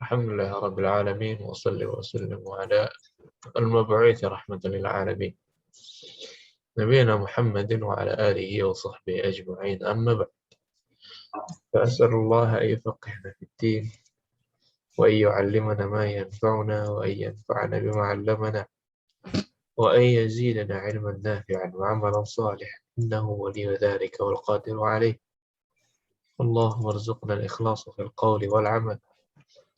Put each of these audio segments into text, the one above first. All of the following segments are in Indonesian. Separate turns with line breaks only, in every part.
Alhamdulillah Rabbil Alamin wa salli wa sallim ala al-mab'uuts rahmatan lil alamin. Nabiyyina Muhammadin wa ala alihi wa sahbihi ajma'in. Amma ba'd. Fa'as'alullah an yufaqqihna fid-din wa an yu'allimana ma yanfa'una wa an yanfa'ana bima 'allamana wa an yazidana 'ilman nafi'an wa 'amalan salihan innahu waliyyu dzalika wal qadiru 'alayh. Allahumma arzuqna al-ikhlasa fil qawli wal 'amal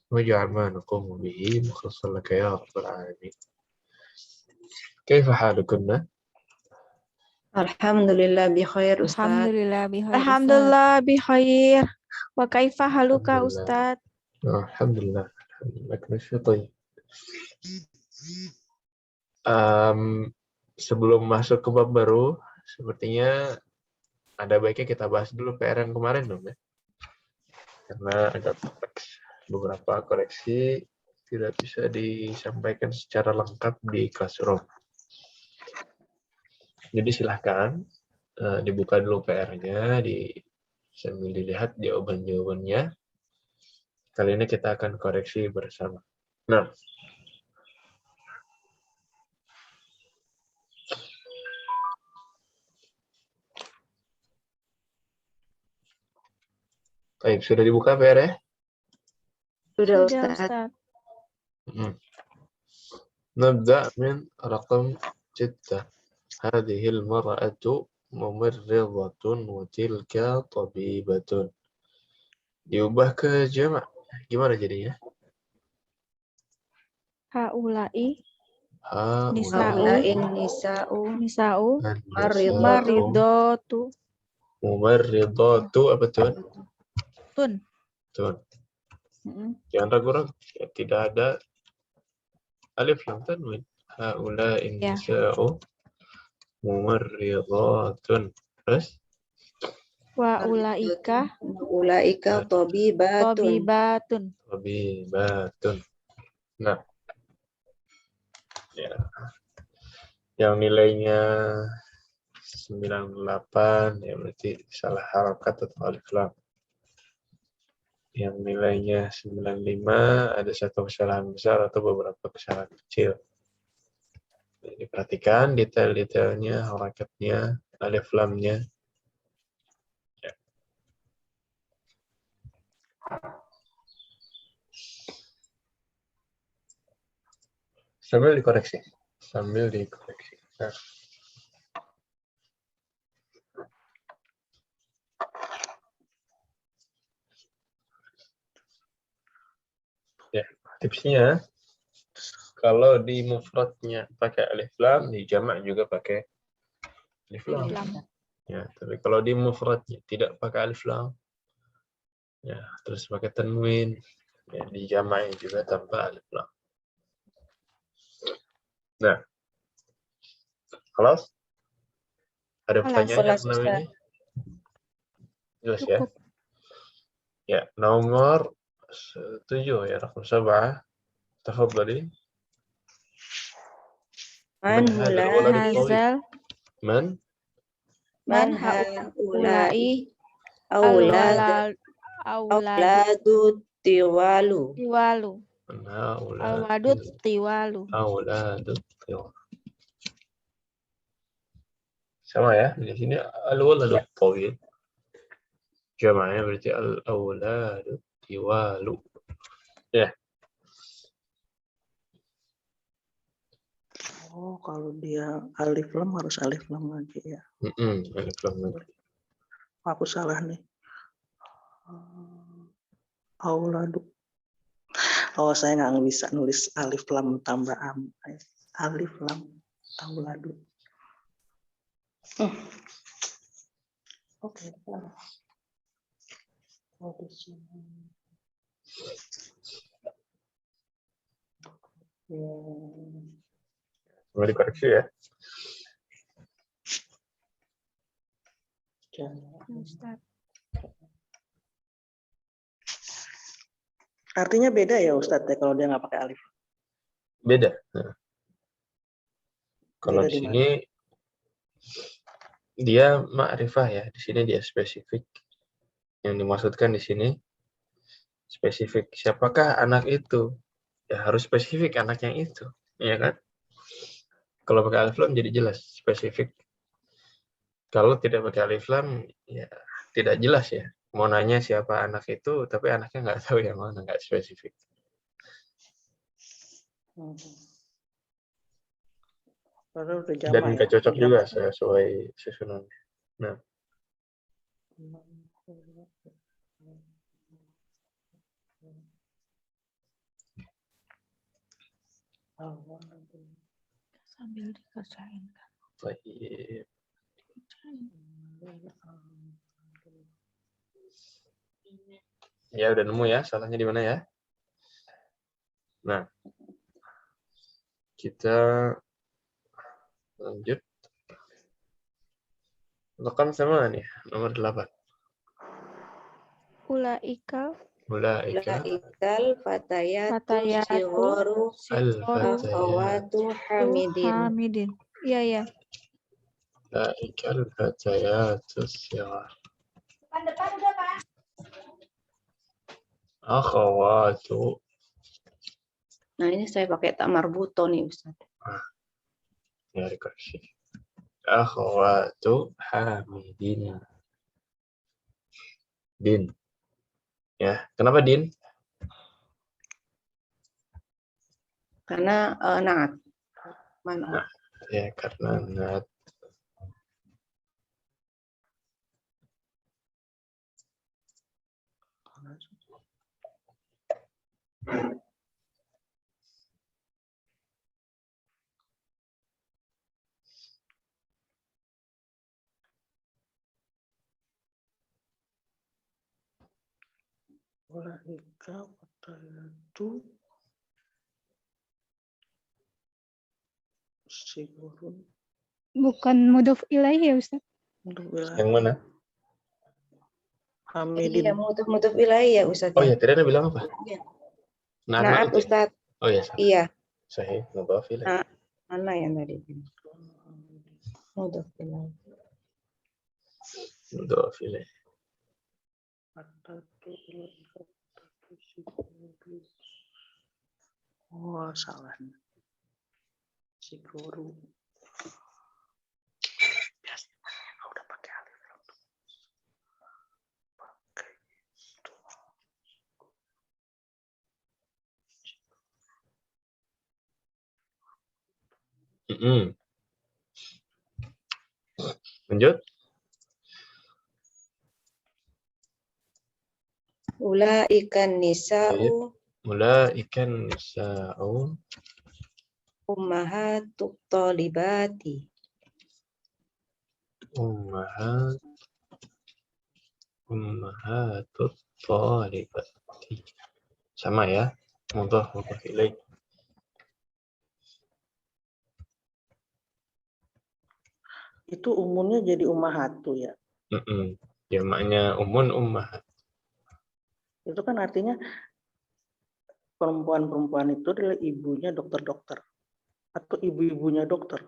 واجعل ما نقوم به مخلصا لك يا رب العالمين. كيف حالكن؟
Alhamdulillah bi khair Ustaz.
Alhamdulillah bihai Ustaz.
Alhamdulillah bi khair. Wa kaifa haluka
Alhamdulillah.
Ustaz?
Alhamdulillah. Alhamdulillah. Kena طيب. Sebelum masuk ke bab baru, sepertinya ada baiknya kita bahas dulu PR yang kemarin dong ya. Karena ada beberapa koreksi tidak bisa disampaikan secara lengkap di classroom. Jadi silahkan dibuka dulu PR-nya, sambil dilihat jawaban-jawabannya. Kali ini kita akan koreksi bersama. Nah, baik, sudah dibuka PR ya?
Sudah
Sudah
Ustaz.
Ustaz.
نبدأ من رقم 6. هذه المرأة ممرضة وتلك طبيبة. Diubah ke jamak. Gimana jadinya?
Haulai
Haulain nisa'u
nisa'u
maridatu.
maridatu
Mumarridatu apa tuh?
tun.
Tuh. Jangan ragu-ragu. Ya, tidak ada alif lam tanwin. Haulain
Ya.
nisa'u mumarridatun. Terus?
Wa ulaika
Ulaika tabibatun.
tabibatun.
Tabibatun. Nah. Ya. Yang nilainya 98 ya berarti salah harakat atau alif lam. Yang nilainya 95 ada satu kesalahan besar atau beberapa kesalahan kecil. Jadi perhatikan detail-detailnya, harakatnya, alif lamnya. Ya. Sambil dikoreksi. Nah. Ya, tipsnya kalau di mufradnya pakai alif lam, di jamak juga pakai alif lam. Ya, tapi kalau di mufradnya tidak pakai alif lam, ya, terus pakai tanwin, ya, di jamaknya juga tanpa alif lam. Nah, kelas? Ada pertanyaan sebelum ini? Jelas ya? Ya, nomor 7 ya, rakam 7. Tafadhali.
Man
Hazal
Man
haulai
auladu tiwalu.
tiwalu.
Auladu
Alwadud tiwalu.
Sama ya, di sini al-waladu tawil. Jamaknya berarti al-auladu tiwalu. Ya.
Oh, kalau dia alif lam harus alif lam lagi ya.
Alif lam lagi.
Aku salah nih. Auladu. Oh, saya nggak bisa nulis alif lam tambah am. Alif lam auladu. Oke. Oh, di sini.
Boleh dikoreksi ya.
Ustaz.
Artinya beda ya Ustadz ya kalau dia nggak pakai alif.
Beda. Nah. Kalau
Beda
di
di
sini dia ma'rifah ya, di sini dia spesifik. Yang dimaksudkan di sini spesifik. Siapakah anak itu? Ya harus spesifik anak yang itu, ya kan? Kalau pakai alif lam jadi jelas, spesifik. Kalau tidak pakai alif lam, ya tidak jelas ya. Mau nanya siapa anak itu, tapi anaknya nggak tahu yang mana, nggak spesifik.
Padahal udah
Dan
jama
nggak
ya.
cocok juga sesuai susunannya. Nah,
Sambil dikerjain kan.
baik. Ya udah nemu ya, salahnya di mana ya? Nah, kita lanjut. Rekam sama nih, nomor 8.
Ulaika
Ulaika
Ulaikal fatayatu
fatayatu
sigharu
sigharu
akhawatu hamidin.
Hamidin. Iya ya.
Ulaika al-fatayatu sighar. Akhawatu.
Nah, ini saya pakai tak marbuto nih, Ustaz.
Ya, dikasih. Akhawatu hamidin. Din. Ya, kenapa din?
Karena naat. Mana?
Nah, ya karena nat.
Ulaika fatayatu sigurun.
Bukan mudhof ilaih ya Ustaz.
Yang mana?
Hamidin.
Iya, mutuf ilahi ya, Ustaz.
Oh ya, tadi Anda bilang apa?
Iya.
Naat
Naat,
itu.
Ustaz.
Oh ya, salah.
Iya.
Sahih, mudhaf ilaih.
Nah, mana yang tadi? Mutuf ilahi.
Mudhaf ilaih.
Oh, salah. Siguru. Biasanya udah pakai alif lam. Pakai itu.
Lanjut.
Ulaikan nisa'u
Ulaika nisa'u
ummahatut talibati.
ummahatut thalibati. Sama ya. Mudhaf ilaih.
Itu umumnya jadi ummahatu ya.
Jamaknya ummahat.
Itu kan artinya perempuan-perempuan itu adalah ibunya dokter-dokter atau ibu-ibunya dokter.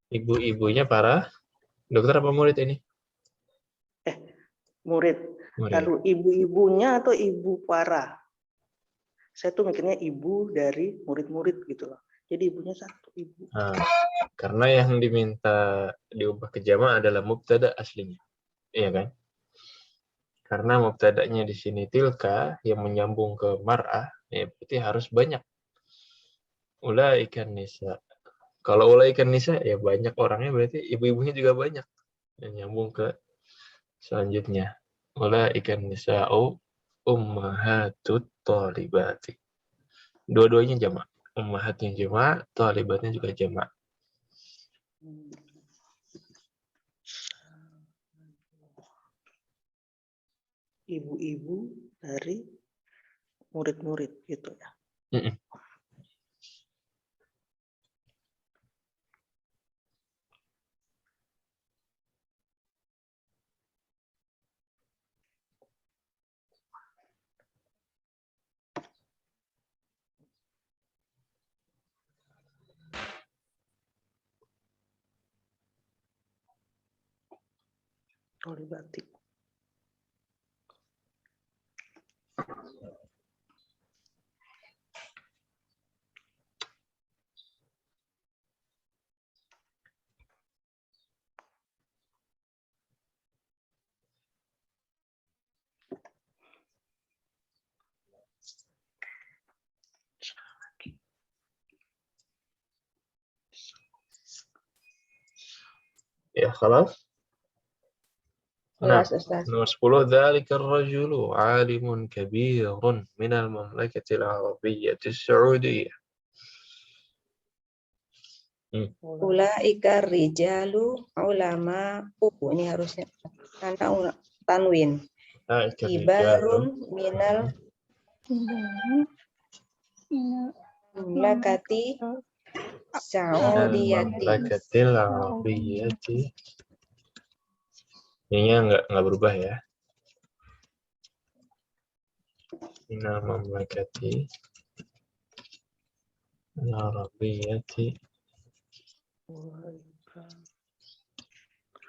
Ibu-ibunya para dokter apa murid ini?
Murid.
Murid.
Lalu ibu-ibunya atau ibu para. Saya tuh mikirnya ibu dari murid-murid gitu loh. Jadi ibunya satu ibu.
Nah, karena yang diminta diubah ke jamak adalah mubtada aslinya. Iya kan? Karena mubtada'nya di sini tilka yang menyambung ke mar'ah, ya berarti harus banyak. Ulaikan nisa. Kalau ulaikan nisa ya banyak orangnya, berarti ibu-ibunya juga banyak. Dan nyambung ke selanjutnya. Ulaikan nisa'u ummahatut thalibati. Dua-duanya jamak. Ummahatnya jamak, thalibatnya juga jamak.
Ibu-ibu dari murid-murid gitu ya. Thalibati.
Ya, خلاص.
Kelas Ustaz.
nomor 10 ذلك الرجل عالم كبير من المملكة العربية السعودية.
Ulaika rijalu ulama. Ini harusnya karena tanwin.
ذلك الرجال
Kibarun minal mamlakati
من
Saudiyati.
المملكة العربية. Ininya nggak berubah ya. من المملكة العربية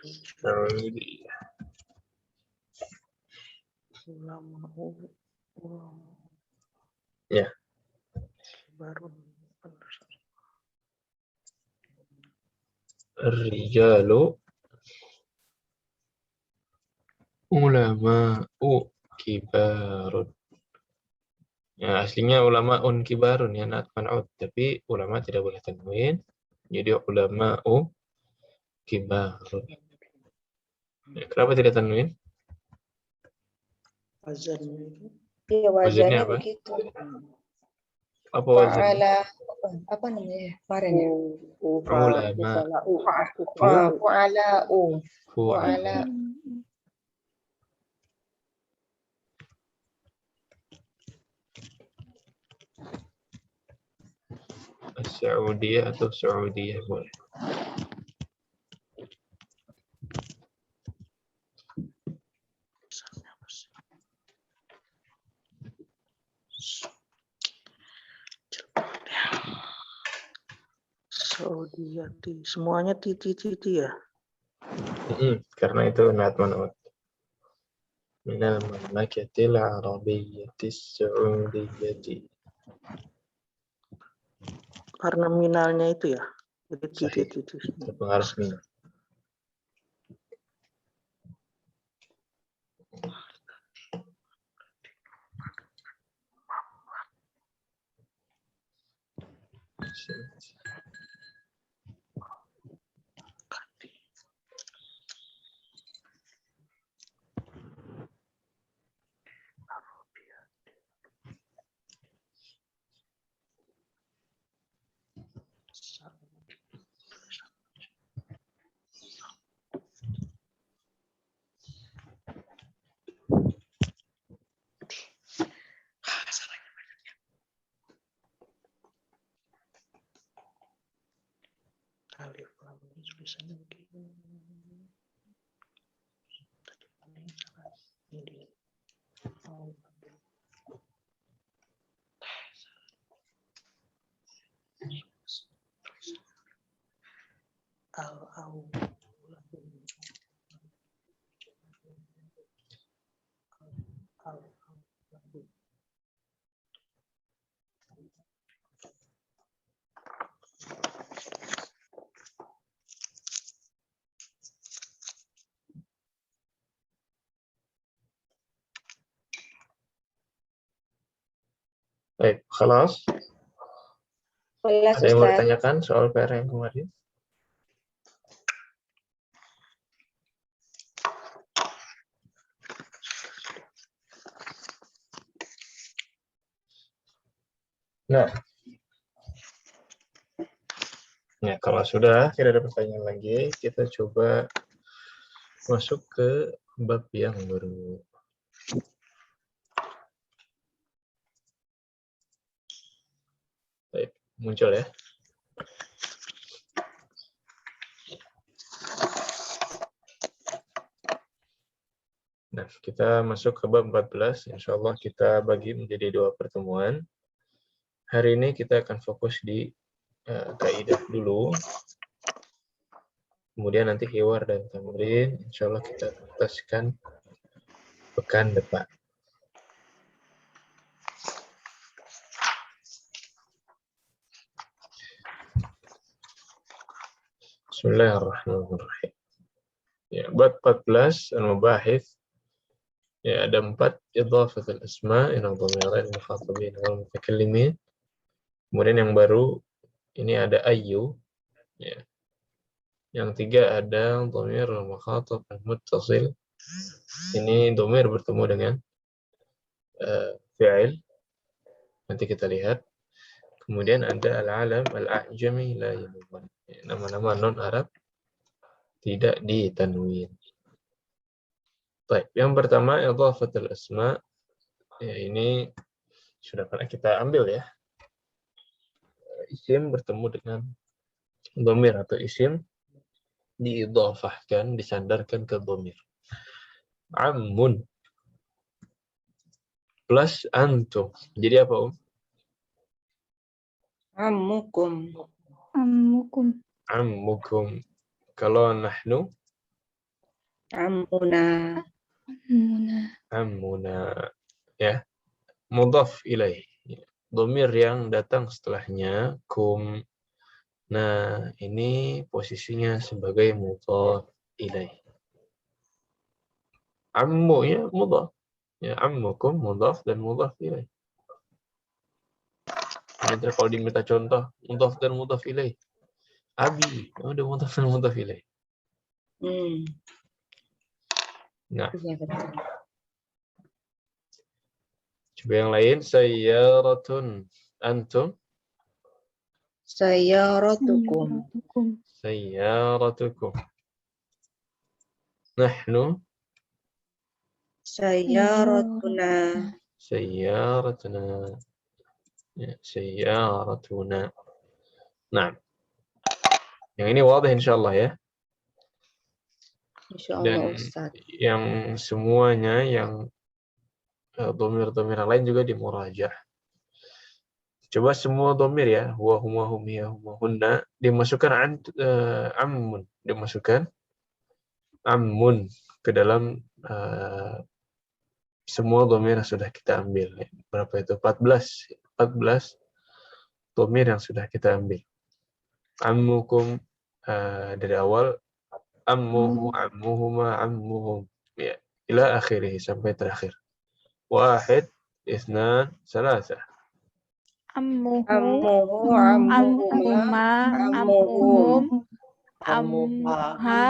السعودية. Ya. Rijalu ulama'u kibarun. Ya, aslinya ulama'un kibarun ya, not man'ud. Tapi ulama tidak boleh tanwin. Jadi ulama'u kibarun. Ya, kenapa tidak tanwin?
Iya,
Wazannya
wazannya
apa?
begitu.
Apa wazannya?
Apa namanya kemarin ya?
Ulama.
Fu'ala'u.
Fu'ala. Saudiyah atau Saudiyah boleh.
Saudiyati. Semuanya titi-titi ya?
Karena itu not man'ud. Minal mamlakatil arabiyyatis Saudiyati.
Karena minalnya itu ya? Jadi
Sahih.
titi-titi.
Terpengaruh min.
Alif lam mim tulisannya begini. Ini. Al-au.
Baik, khalas.
Kelas
Ada yang mau
Ustaz.
ditanyakan soal PR yang kemarin? Nah, ya, kalau sudah tidak ada pertanyaan lagi, kita coba masuk ke bab yang baru. Baik, muncul ya. Nah, kita masuk ke bab 14. Insya Allah kita bagi menjadi 2 pertemuan. Hari ini kita akan fokus di kaidah dulu. Kemudian nanti hiwar dan tamrin. Insya Allah kita tuntaskan pekan depan. Bismillahirrahmanirrahim. Ya, bab 14 al-mubahith. Ya, ada 4 idhafat al-asma' ila dhamirain mukhatabin wal mutakallimin. Kemudian yang baru ini ada ayyu. Ya. Yang 3 ada dhamir al-mukhatab al-muttasil. Ini dhamir bertemu dengan fi'il. Nanti kita lihat. Kemudian ada al-alam al-a'jami la yanwan. Nama-nama non-Arab tidak ditanwin. Baik, yang pertama idhafatul asma. Ya, ini sudah pernah kita ambil ya. Isim bertemu dengan dhamir atau isim diidhafahkan, disandarkan ke dhamir. Ammun plus antum. Jadi apa,
Ammukum.
Ammukum.
Ammukum. Kalau nahnu,
Ammuna.
ammuna. Ya, mudhaf ilaih. Dhamir yang datang setelahnya kum. Nah, ini posisinya sebagai mudhaf ilaih. Ammu ya mudhaf. Ya, ammukum mudhaf dan mudhaf ilaih. Nanti kalau diminta contoh, mudhaf dan mudhaf ilaih. Abi, udah mudhaf dan mudhaf ilaih. Nah,
Iya, betul.
coba yang lain. Sayyaratun. Antum.
Sayyaratukum.
Sayyaratukum. Nahnu.
Sayyaratuna.
Sayyaratuna. Ya, sayyaratuna. Nah, yang ini wadah insyaallah ya.
Insyaallah
Dan
Ustaz.
yang semuanya yang dhamir-dhamir yang lain juga dimurajah. Coba semua dhamir ya, huwa huma hum hiya huma hunna dimasukkan ammun, dimasukkan ammun ke dalam semua dhamir yang sudah kita ambil. Berapa itu? 14 dhamir yang sudah kita ambil. Ammukum dari awal, ammuhu, ammuhuma, ammuhum, ya, ila akhirih sampai terakhir. Wahid, isnan, salasah.
Ammuhu.
Ammuhu, ammuhuma,
Ammuhum.
ammuha,
Ammuha.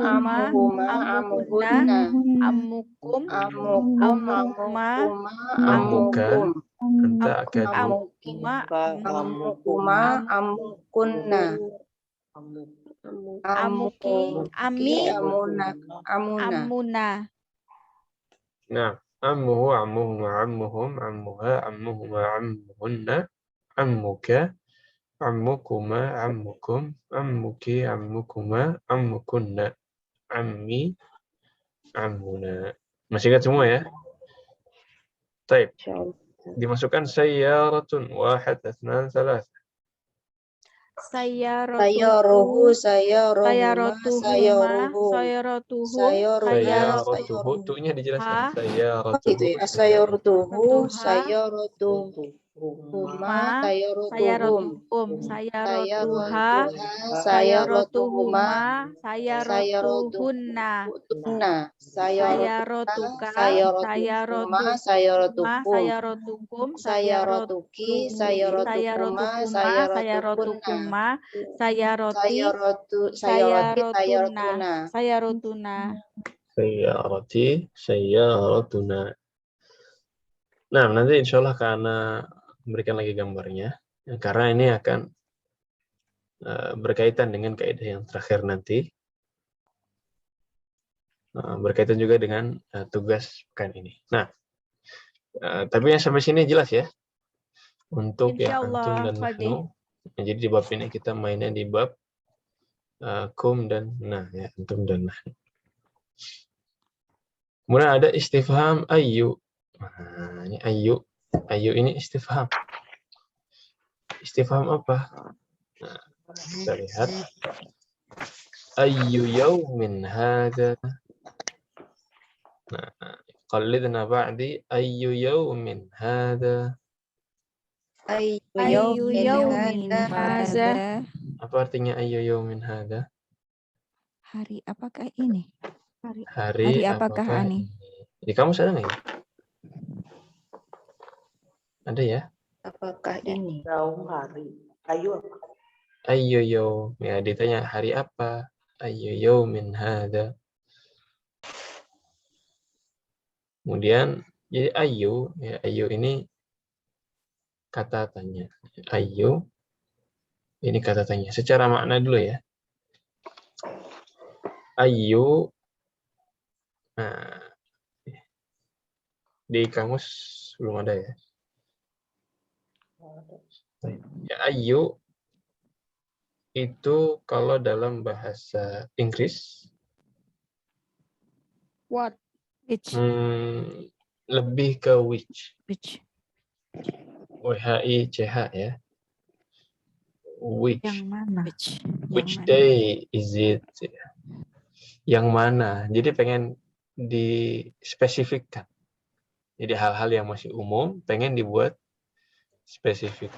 Ammuhuma. Ammuhunna. Ammukum. Ammukuma.
Ammuka. Anta akan
Ammukuma.
ammukuma, ammukunna.
Ammuki. Ami.
Amuna.
Ammuna.
Nah, ammuhu, ammuhuma, ammuhum, ammuha, ammuhuma, ammuhunna, ammuka, ammukuma, ammukum, ammuki, ammukuma, ammukunna, ammi, ammuna. Masih ingat semua ya? Baik. Dimasukkan sayyaratun, wahid, isnan, salas.
Sayyaruhu, sayyaruhuma, sayyaruhu.
Sayyaratuhu, tu'nya dijelaskan.
Gitu ya. Sayyarutuhu, sayyarutuhu.
Ma.
Sayyarutuhum.
Sayyarotuha.
Sayyarutuha,
Sayyarotuhuma.
sayyarutuhunna.
Sayyarotuhunna. Sayyarotuka.
Sayyarutuhuma, sayyarutukum.
Sayyarotukum.
Sayyarutuki, sayyarutukuma, sayyarutukunna.
Sayyaroti.
Sayyarotuna.
Sayyarotuna.
Sayyarati, sayyaratuna. Nah, nanti insya Allah karena memberikan lagi gambarnya, karena ini akan berkaitan dengan kaidah yang terakhir nanti, berkaitan juga dengan tugas pekan ini. Nah, tapi yang sampai sini jelas ya, untuk yang antum dan nahnu. Jadi di bab ini kita mainnya di bab kum dan nah ya, antum dan nahnu. Kemudian ada istifham ayyu. Nah, ini ayyu. Ayyu ini istifham. Istifham apa? Nah, kita lihat. Ayyu yawmin hadha. Nah, qallidna ba'di ayyu yawmin hadha.
Ayyu
Ayyu
yawmin
yaumin hadza.
Apa artinya ayyu yaumin hadza?
Hari apakah ini?
Hari
apakah
apakah
ini?
Di kamus ada nggak ya? Ada ya?
Apakah ini?
Jauh hari. Ayu apa?
Ayyu yaum. Ya, ditanya hari apa? Ayyu yaumin hadza. Kemudian jadi ayyu, ya ayyu ini kata tanya. Ayyu ini kata tanya. Secara makna dulu ya. Ayyu, nah, di kamus belum ada ya. Ya, ayyu itu kalau dalam bahasa Inggris
What? Which?
lebih ke which.
Which?
WHICH ya. Which.
Yang mana?
Which day is it? Yang mana? Jadi pengen dispesifikkan. Jadi hal-hal yang masih umum pengen dibuat spesifik.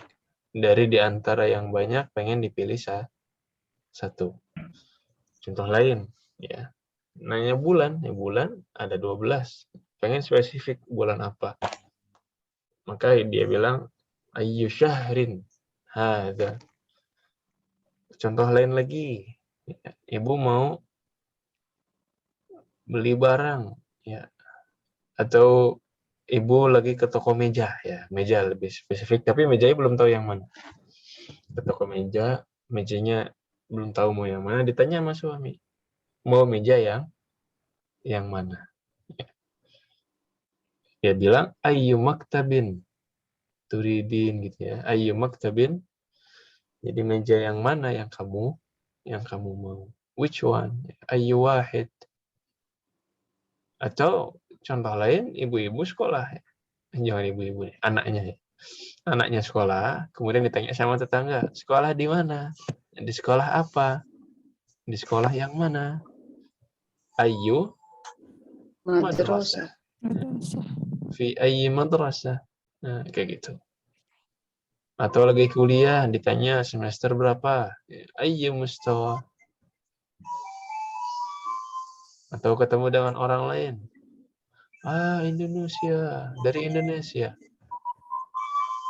Dari di antara yang banyak pengen dipilih satu. Contoh lain ya. Nanya bulan, ya bulan ada 12. Pengen spesifik bulan apa? Maka dia bilang ayyu syahrin hadza. Contoh lain lagi. Ibu mau beli barang ya. Atau ibu lagi ke toko meja ya. Meja lebih spesifik, tapi mejanya belum tahu yang mana. Ke toko meja, mejanya belum tahu mau yang mana, ditanya sama suami. Mau meja yang mana? Dia bilang ayyu maktabin turidin gitu ya. Ayyu maktabin. Jadi meja yang mana yang kamu mau? Which one? Ayyu wahid. Atau contoh lain, ibu-ibu sekolah. Jangan ibu-ibu, anaknya ya. Anaknya sekolah, kemudian ditanya sama tetangga, sekolah di mana? Di sekolah apa? Di sekolah yang mana? Ayyu madrasah. Fi ayyi madrasah. Nah, kayak gitu. Atau lagi kuliah, ditanya semester berapa? Ayyu mustawa. Atau ketemu dengan orang lain. Indonesia. Dari Indonesia.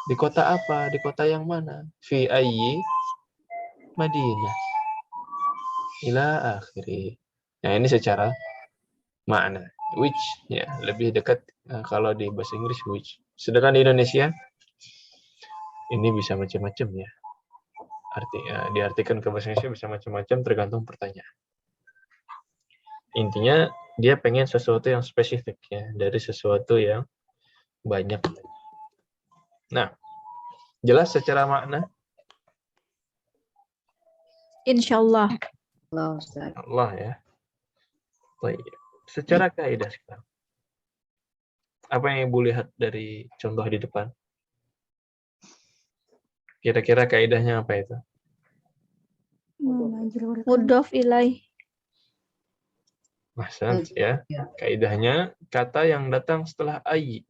Di kota apa? Di kota yang mana? Fi ayyi Madinah. Ila akhiri. Nah, ini secara makna. Which ya lebih dekat kalau di bahasa Inggris which. Sedangkan di Indonesia ini bisa macam-macam ya. Artinya diartikan ke bahasa Indonesia bisa macam-macam tergantung pertanyaan. Intinya dia pengen sesuatu yang spesifik ya dari sesuatu yang banyak. Nah, jelas secara makna?
Insyaallah.
Allah ya. Baik. Secara kaidah sekarang. Apa yang Ibu lihat dari contoh di depan? Kira-kira kaidahnya apa itu?
Mudhof ilaih.
Ahsan ya. Kaidahnya kata yang datang setelah ayy.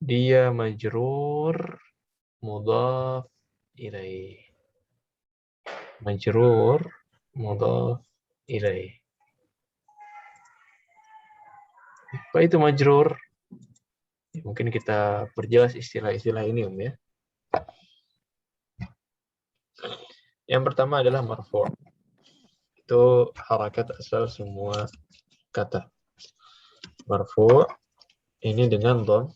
Dia majrur mudhaf ilaih. Majrur mudhaf ilaih. Apa itu majrur? Mungkin kita perjelas istilah-istilah ini ya. Yang pertama adalah marfu'. Itu harakat asal semua kata. Marfu' ini dengan dhom.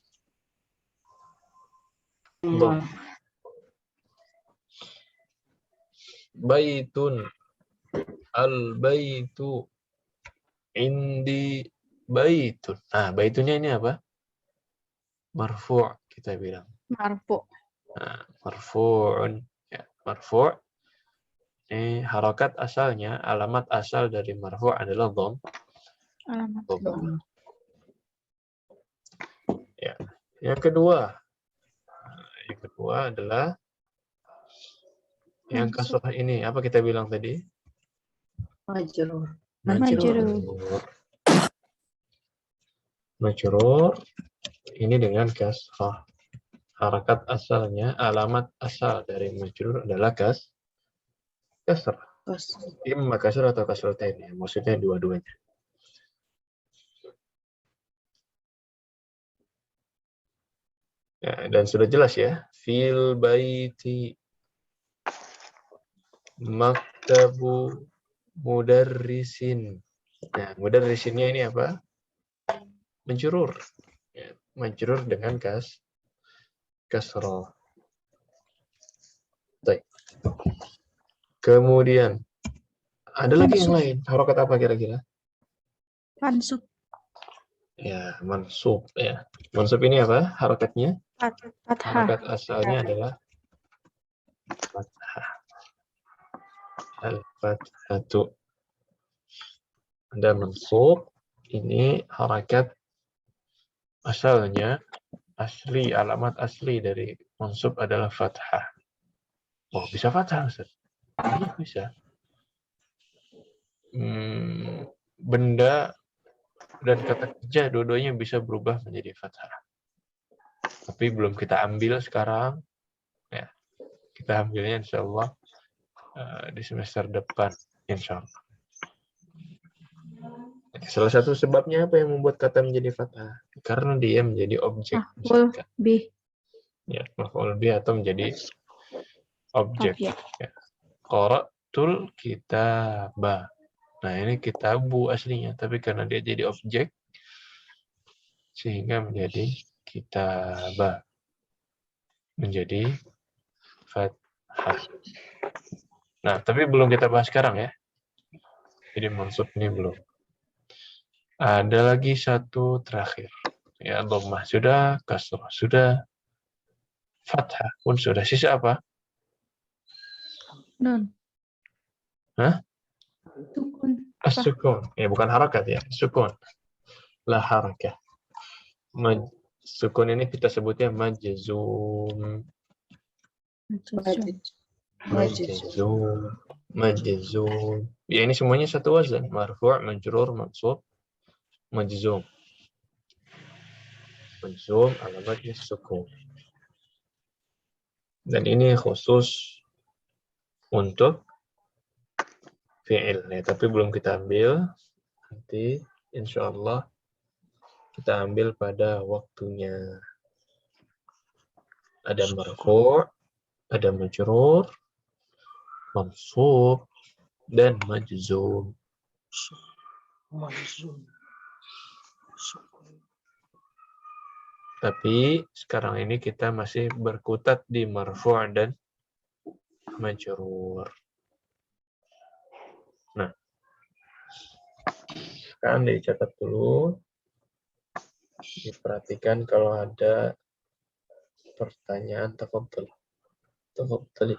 Baitun. Al-baitu. Indi baitun. Baitunnya ini apa? Marfu' kita bilang.
Marfu'.
Marfu'un. Ya, marfu'. Ini harakat asalnya, alamat asal dari marfu' adalah dhom.
Alamat
dhom. Ya. Yang kedua adalah yang kasrah ini. Apa kita bilang tadi?
Majrur.
Majrur ini dengan kasrah. harakat asalnya, alamat asal dari majrur adalah kasrah. Imma kasrah atau kasratain, ya. Maksudnya dua-duanya. Ya, dan sudah jelas ya. Fil baiti maktabu mudarrisin. Nah, mudarrisinnya ini apa? Majrur. Ya, majrur dengan kasrah. Baik. Kemudian ada lagi yang lain. Harokat apa kira-kira?
Mansub.
Ya, mansub ya. Mansub ini apa? Harokatnya?
Fathah.
Harokat asalnya adalah fathah. Al-fathatu. Ada mansub. Ini harokat asalnya asli, alamat asli dari mansub adalah fathah. Oh, bisa fathah, Ustaz? Iya, bisa. Benda dan kata kerja dua-duanya bisa berubah menjadi fathah. Tapi belum kita ambil sekarang. Ya, kita ambilnya insya Allah di semester depan, insya Allah. Salah satu sebabnya apa yang membuat kata menjadi fathah? Karena dia menjadi objek.
Maf'ul bih.
Ya, maf'ul bih atau menjadi objek.
Objek.
Ya. Qara'tul kitaba. Nah, ini kitabu aslinya, tapi karena dia jadi objek, sehingga menjadi kitaba. Menjadi fathah. Nah, tapi belum kita bahas sekarang ya. Jadi mansub ini belum. Ada lagi satu terakhir. Ya, dhammah sudah, kasrah sudah, fathah pun sudah. Sisa apa?
Nun.
Hah?
Sukun.
As-sukun. Ya, bukan harakat ya. Sukun. La harakah. Sukun ini kita sebutnya majzum. Majzum. Ya, ini semuanya satu wazan. Marfu', majrur, mansub, majzum. Majzum alamatnya sukun. Dan ini khusus untuk fi'il. Ya, tapi belum kita ambil. Nanti insya Allah kita ambil pada waktunya. Ada marfu', ada majrur, mansub, dan majzum. Tapi sekarang ini kita masih berkutat di marfu' dan majrur. Nah, sekarang dicatat dulu. Diperhatikan kalau ada pertanyaan, tafadhal. Tafadhali.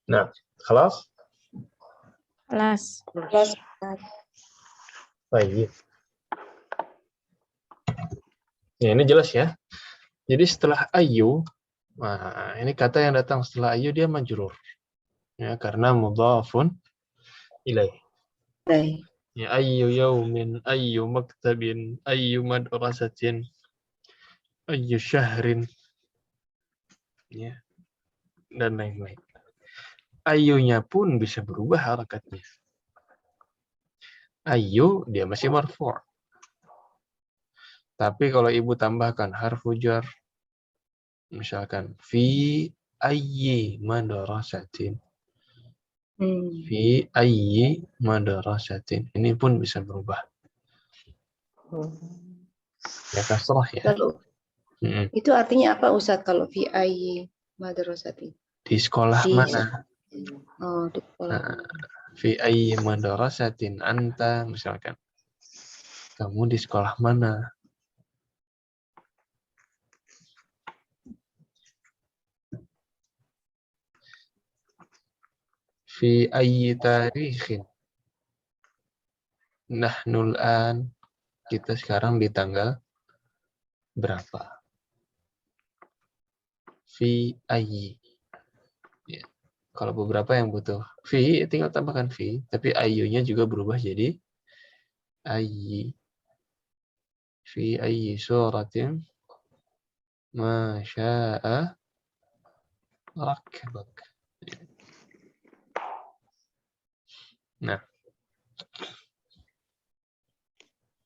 Nah, خلاص?
Kelas.
Baik. Ya, ini jelas ya. Jadi setelah ayu, nah, ini kata yang datang setelah ayu dia majrur. Ya, karena mudhafun ilaih. Ya, ayu yaumin, ayu maktabin, ayu madrasatin, ayu syahrin. Ya, dan lain-lain. Ayunya pun bisa berubah harakatnya. Ayu dia masih marfu'. Tapi kalau ibu tambahkan harfu jar, misalkan fi ayyi madrasatin, fi ayyi madrasatin, ini pun bisa berubah. Ya kasrah ya.
Kalau
Mm-mm.
itu artinya apa Ustadz kalau fi ayyi madrasati?
Di sekolah
Di
mana?
oh di sekolah.
Nah, fi ayyi madrasatin anta, misalkan. Kamu di sekolah mana? Fi ayyi tarikhin. Nahnul an. Kita sekarang di tanggal berapa? Fi ayyi. Ya. Kalau beberapa yang butuh fi, tinggal tambahkan fi. Tapi ayyunya juga berubah jadi ayyi. Fi ayyi suratin ma sya'a rakbak. Nah,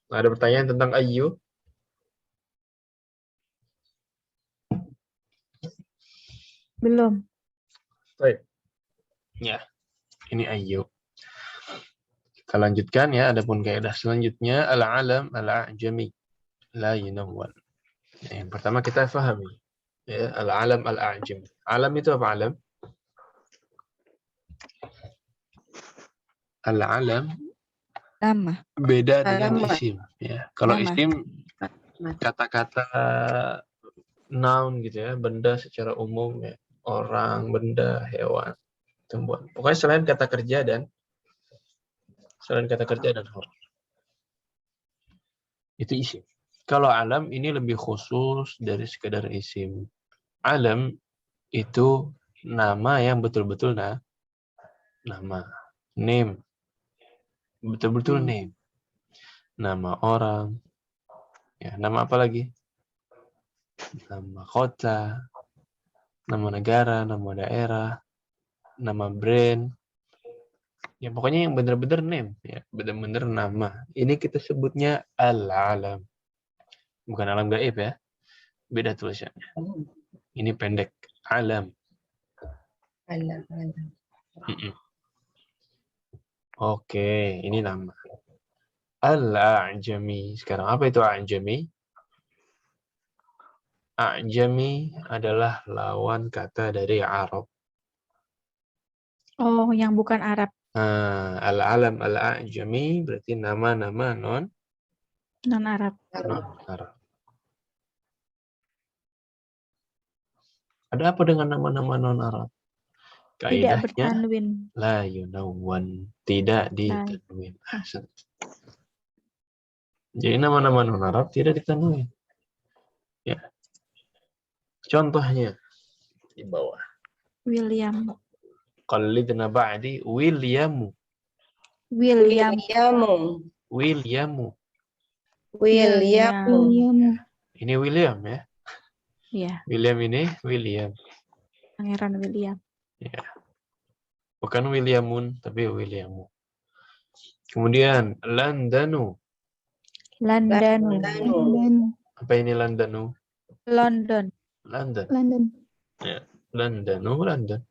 ada pertanyaan tentang ayyu?
Belum.
Baik. Ya, ini ayyu. Kita lanjutkan ya, adapun kaidah selanjutnya al-alam al-a'jami la yunawwan. Ya, yang pertama kita pahami ya, al-alam al-a'jami. Alam itu apa alam? Al-alam
Nama.
beda dengan
Alamat.
isim ya. Kalau
Nama.
isim kata-kata noun gitu ya, benda secara umum ya, orang, benda, hewan, tumbuhan. Pokoknya selain kata kerja dan huruf. Itu isim. Kalau alam ini lebih khusus dari sekedar isim. Alam itu nama yang betul-betul nama. Name. Betul-betul name. Nama orang. Ya, nama apa lagi? Nama kota, nama negara, nama daerah, nama brand. Ya pokoknya yang benar-benar name, ya, benar-benar nama. Ini kita sebutnya al-alam. Bukan alam gaib ya. Beda tulisannya. Ini pendek, alam.
Alam.
Oke, ini nama. Al-a'jami. Sekarang apa itu a'jami? A'jami adalah lawan kata dari Arab.
Oh, yang bukan Arab.
Al-alam al-a'jami berarti nama-nama
Non-Arab.
non-Arab. Ada apa dengan nama-nama non-Arab?
Tidak
Kaidahnya
bertanwin.
la yunawwan, tidak ditanwin. Jadi nama-nama non-Arab tidak ditanwin. Ya. Contohnya di bawah.
William.
Qallidna ba'di Williamu.
William.
Williamu. Ini William ya.
Ya,
William ini William.
Pangeran William.
Ya. Bukan Williamun, tapi Williamu. Kemudian Londonu.
London.
Apa ini Londonu?
London.
London. Ya. Londonu, London.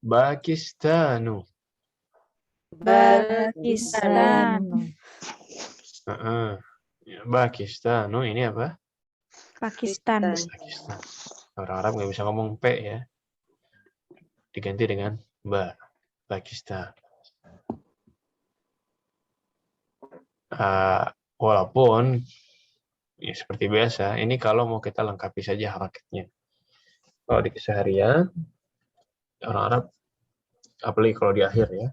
Pakistanu.
Pakistan.
Ya, Pakistanu ini apa?
Pakistan.
Pakistan. Orang Arab nggak bisa ngomong P ya. Diganti dengan Ba. Pakistan. Walaupun ya seperti biasa, ini kalau mau kita lengkapi saja harakatnya. Kalau di keseharian, orang Arab, apalagi kalau di akhir ya,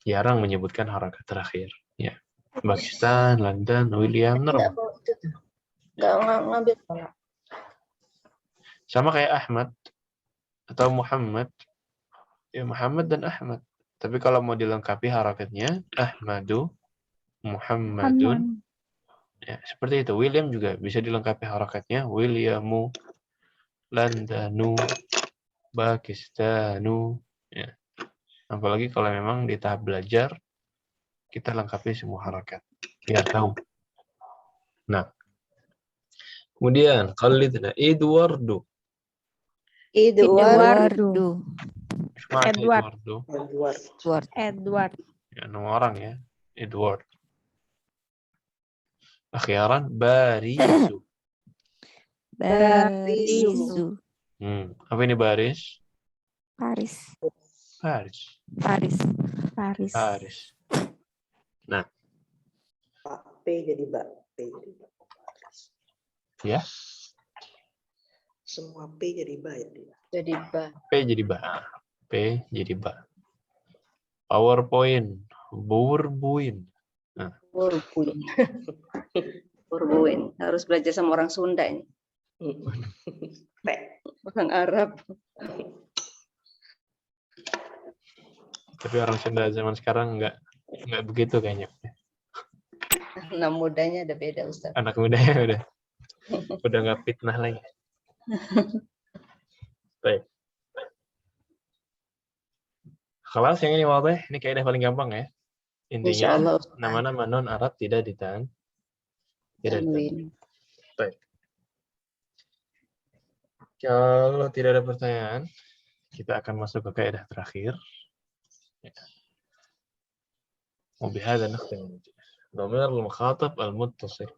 jarang menyebutkan harakat terakhir. Ya. Pakistan, London, William, normal.
Nggak ngambil pola.
Sama kayak Ahmad atau Muhammad. Ya, Muhammad dan Ahmad. Tapi kalau mau dilengkapi harakatnya, Ahmadu, Muhammadun. Ya, seperti itu. William juga bisa dilengkapi harakatnya. Williamu, Londonu, Pakistanu. Ya. Apalagi kalau memang di tahap belajar, kita lengkapi semua harakat. Biar tahu. Nah, kemudian, qalidna Eduardo.
Eduardo.
Mana
Edward.
Eduardo?
Edward.
Edward.
Ya, nama orang ya. Edward. Akhiran, Barisu.
Barisu.
Apa ini baris?
Paris.
Baris.
Paris. Paris.
Baris. Nah,
Pak P jadi Mbak. P jadi Mbak.
ya.
Semua P jadi Mbak ya dia.
Jadi ba.
P jadi ba. P jadi ba. PowerPoint. Burbuin.
Burbuin. Burbuin. Harus belajar sama orang Sunda ini.
P.
Orang Arab.
Tapi orang Sunda zaman sekarang nggak begitu kayaknya.
Anak mudanya ada beda, Ustaz.
Anak mudanya udah nggak fitnah lagi. Baik. Kelas yang ini wadih, ini kayaknya paling gampang ya. Intinya
Insyaallah, Ustaz.
nama-nama non Arab tidak ditahan. Tidak ditahan.
Amin.
Baik. Kalau tidak ada pertanyaan, kita akan masuk ke kaidah terakhir. وبهذا نختم ضمير المخاطب المتصل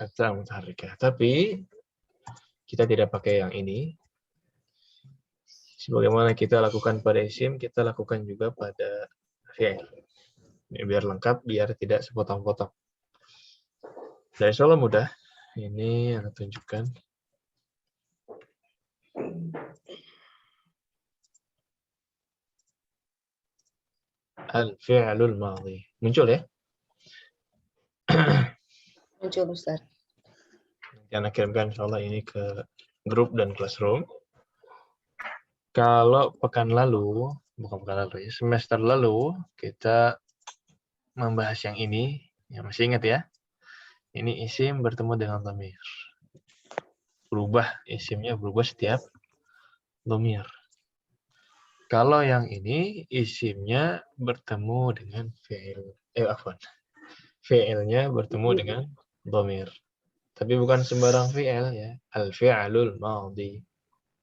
التاء المتحركة. Tapi kita tidak pakai yang ini. Sebagaimana kita lakukan pada isim, kita lakukan juga pada fi'il. Biar lengkap, biar tidak sepotong-potong. Dan insyaallah mudah. Ini yang tunjukkan. Al-fi'lul madhi. Muncul ya?
Muncul, Ustaz.
Yang kirimkan insyaallah ini ke grup dan classroom. Kalau pekan lalu, bukan pekan lalu ya, semester lalu kita membahas yang ini, ya masih ingat ya? Ini isim bertemu dengan dhamir. Isimnya berubah setiap dhamir. Kalau yang ini isimnya bertemu dengan fi'il. Fi'ilnya bertemu dengan dhamir. Tapi bukan sembarang fi'il ya. Al-fi'lul madhi.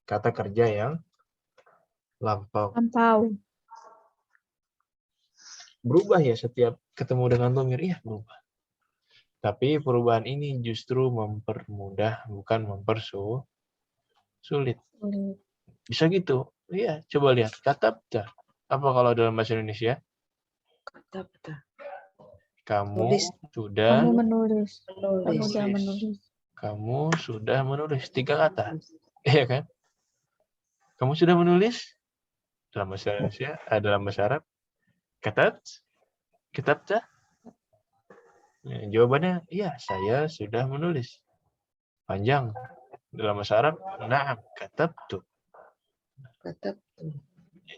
Kata kerja yang lampau. Berubah ya setiap ketemu dengan dhamir, iya berubah. Tapi perubahan ini justru mempermudah, bukan mempersulit. Bisa gitu. Iya, coba lihat. Katabta. Apa kalau dalam bahasa Indonesia?
Katabta.
Kamu
Tulis.
sudah
menulis.
Kamu sudah menulis 3 kata. Iya kan? Kamu sudah menulis? Dalam bahasa Indonesia, dalam bahasa Arab, katabta? Ya, jawabannya, iya, saya sudah menulis. Panjang. Dalam bahasa Arab, na'am, katabtu. Ya,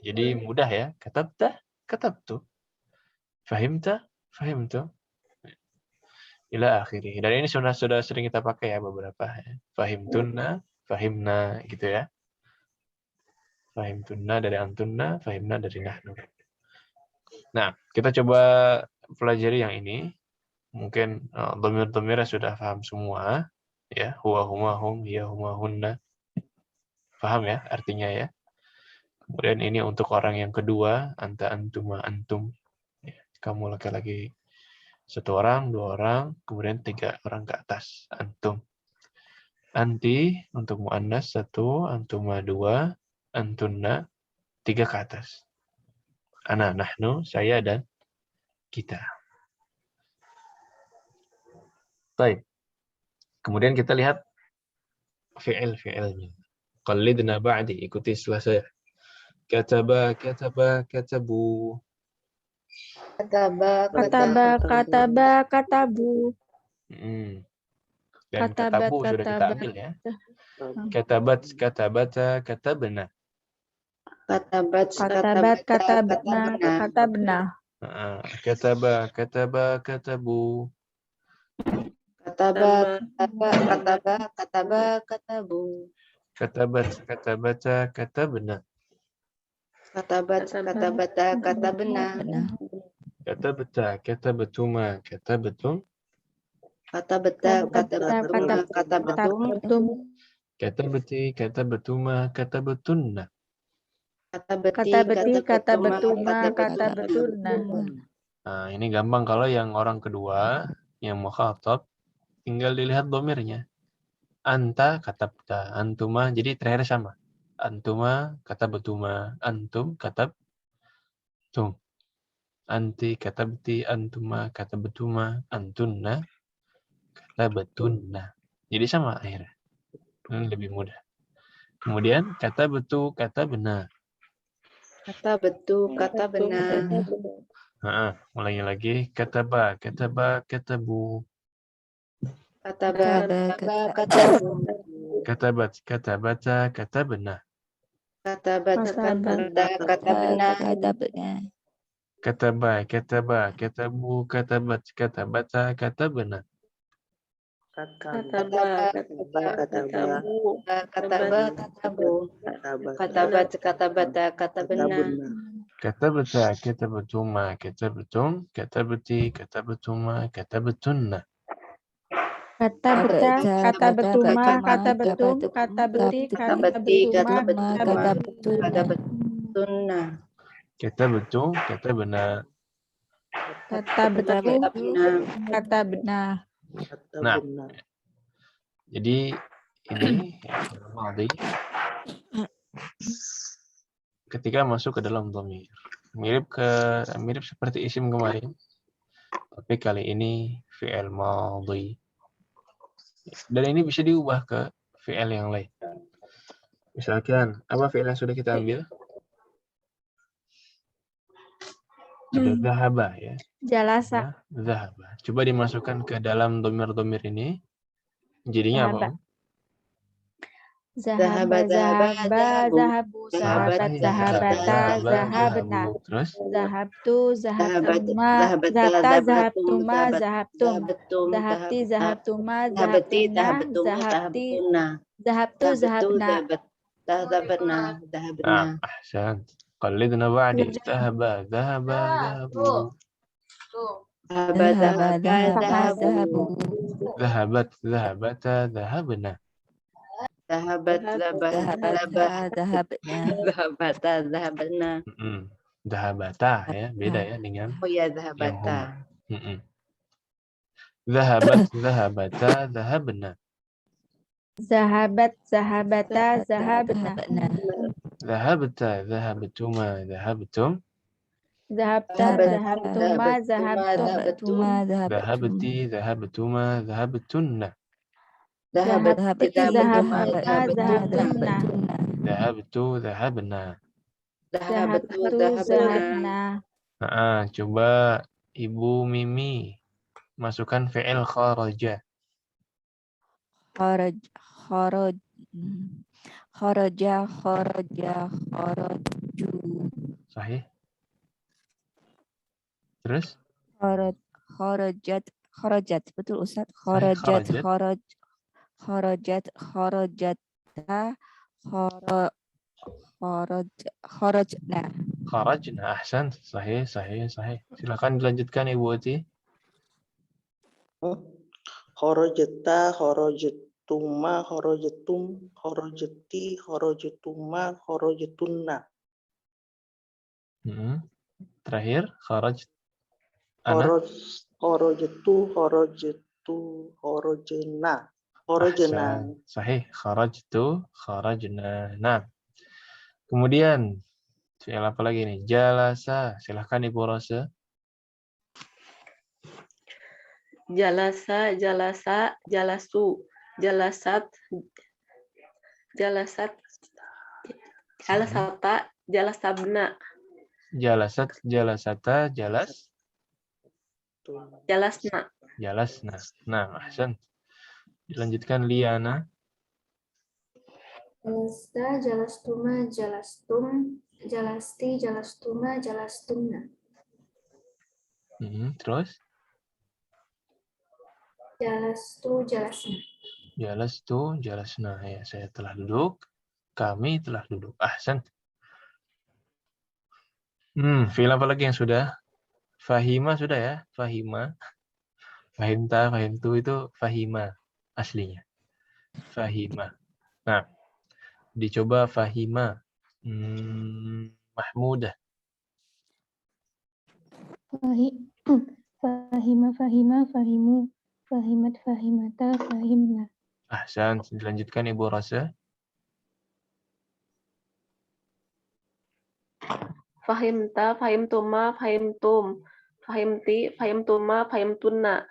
jadi mudah ya. Katabtu. Fahimta? Fahimtu. Ila akhirih. Dan ini sudah sering kita pakai ya beberapa. Ya. Fahimtunna, fahimna gitu ya. Fahimtunna dari antunna, fahimna dari nahnu. Nah, kita coba pelajari yang ini. Mungkin dhamir-dhamirnya sudah paham semua. Ya, huwa huma hum, hiya huma hunna. Paham ya artinya ya. Kemudian ini untuk orang yang kedua, anta antuma antum. Ya, kamu laki-laki 1 orang, 2 orang, kemudian 3 orang ke atas, antum. Anti untuk muannas 1, antuma 2, antunna 3 ke atas. Ana, nahnu, saya dan kita. Baik. Kemudian kita lihat fi'il-fi'ilnya. Qallidna ba'di, ikuti setelah saya. Kataba, katabu.
Katabu.
Dan katabu sudah kita ambil ya. Katabata, katabna.
Katabna.
Katabu.
Katabu.
Katabata, katabna.
Katabat, katabata, katabna.
Katabta, katabatuma, katabatum.
Katabata, katabatuma, katabatum.
Katabati, katabatuma, katabatunna.
Katabati,
Kata betuma, kata
katabatuna.
betuna.
Nah, ini gampang kalau yang orang kedua, yang mukhatab, tinggal dilihat domirnya. Anta katabta, antuma, jadi terakhir sama. Antuma katabtuma, antum katabtum. Anti katabti, antuma katabtuma, antunna katabatunna. Jadi sama akhirnya. Ini lebih mudah. Kemudian kata betul, kata benar.
Kata betul, kata benar.
Ulangi lagi. Kataba, kataba, katabu.
Katabat, katabu.
Katabat, katabata, katabna.
Katabat, katabata, katabna.
Kataba, kataba, katabu, katabat, katabata, katabna.
Kataba, katabu. Katabat, katabata, katabna.
Katabata, katabatuma, katabatum, katabati, katabatuma, katabatunna.
Kata beta, kata betuma, kata betum, kata beti, kata
Kabati,
betuma,
kata betuna.
Kata betul, kata benar.
kata betum,
Benar.
kata benar.
Nah, jadi ini madhi ketika masuk ke dalam dhamir. Mirip seperti isim kemarin. Tapi kali ini fi'il madhi. Dan ini bisa diubah ke fi'il yang lain. Misalkan, apa fi'il yang sudah kita ambil? Ada zahaba ya.
Jalasa.
Zahaba. Coba dimasukkan ke dalam dhamir-dhamir ini. Jadinya apa? Om?
Zahaba, zahaba, zahabu, sahabat, zahabata, zahabna.
Terus?
Zahabtu, zahabtuma,
Zahabata,
zahabta,
zahabtum,
zahabtuma, zahabtum.
zahabtum,
Zahabti, zahabtuma,
zahabati,
zahabtuna,
zahabtum,
zahabti,
zahabtuna.
zahabtu, zahabna.
Zahabna, zahabna.
Ahsan. Qallidna ba'di. Zahaba, zahaba, zahabu.
Zahabu.
Zahabat, zahabata, zahabna.
Zahabata, zahabna.
Zahabata ya, beda ya dengan
Oh ya,
yang
zahabata.
huma. Zahabat, zahabata, zahabna.
Zahabat, zahabata, zahabna.
Zahabta, zahabtuma, zahabtum.
Zahabta, zahabtuma, zahabtum.
Zahabti, zahabtuma, zahabtunna.
Zahabati,
Zahabta, zahabtumna.
Zahabtu, zahabna.
Zahabatu,
Zahabtu,
zahabna.
zahabna.
Coba Ibu Mimi masukkan fi'il kharaja.
Kharaja,
Sahih. Terus?
kharajat, betul Ustaz?
Sahih,
kharajna.
Kharajna, ahsan. Sahih. Silakan dilanjutkan Ibu Ati.
Kharajata, kharajatuma, kharajatum, kharajati, kharajatuma, kharajatunna.
Terakhir, kharajtu,
kharajna.
Sahih, kharajtu, kharajna. Nah, kemudian fi'il apa lagi nih? Jalasa. Silahkan Ibu Rosa.
Jalasa, jalasa, jalasu, jalasat, jalasata, jalasabna.
Jalasat, jalasata,
Jalasna.
jalasna. Nah, ahsan. Dilanjutkan Liana.
Jalasta, jalastuma, jalastum, jalasti, jalastuma, jalastumna.
Terus?
Jalastu, jalasna.
Jalastu, jalasna. Ya, saya telah duduk. Kami telah duduk. Ahsan. Fi'il apa lagi yang sudah? Fahima sudah ya? Fahima. Fahimta, fahimtu itu fahima aslinya. Fahima. Nah, dicoba fahima. Mahmudah.
Fahima, fahima, fahimu, fahimat, fahimata, fahimna.
Ahsan. Dilanjutkan Ibu Rasa.
Fahimta, fahimtuma, fahimtum, fahimti, fahimtuma, fahimtunna,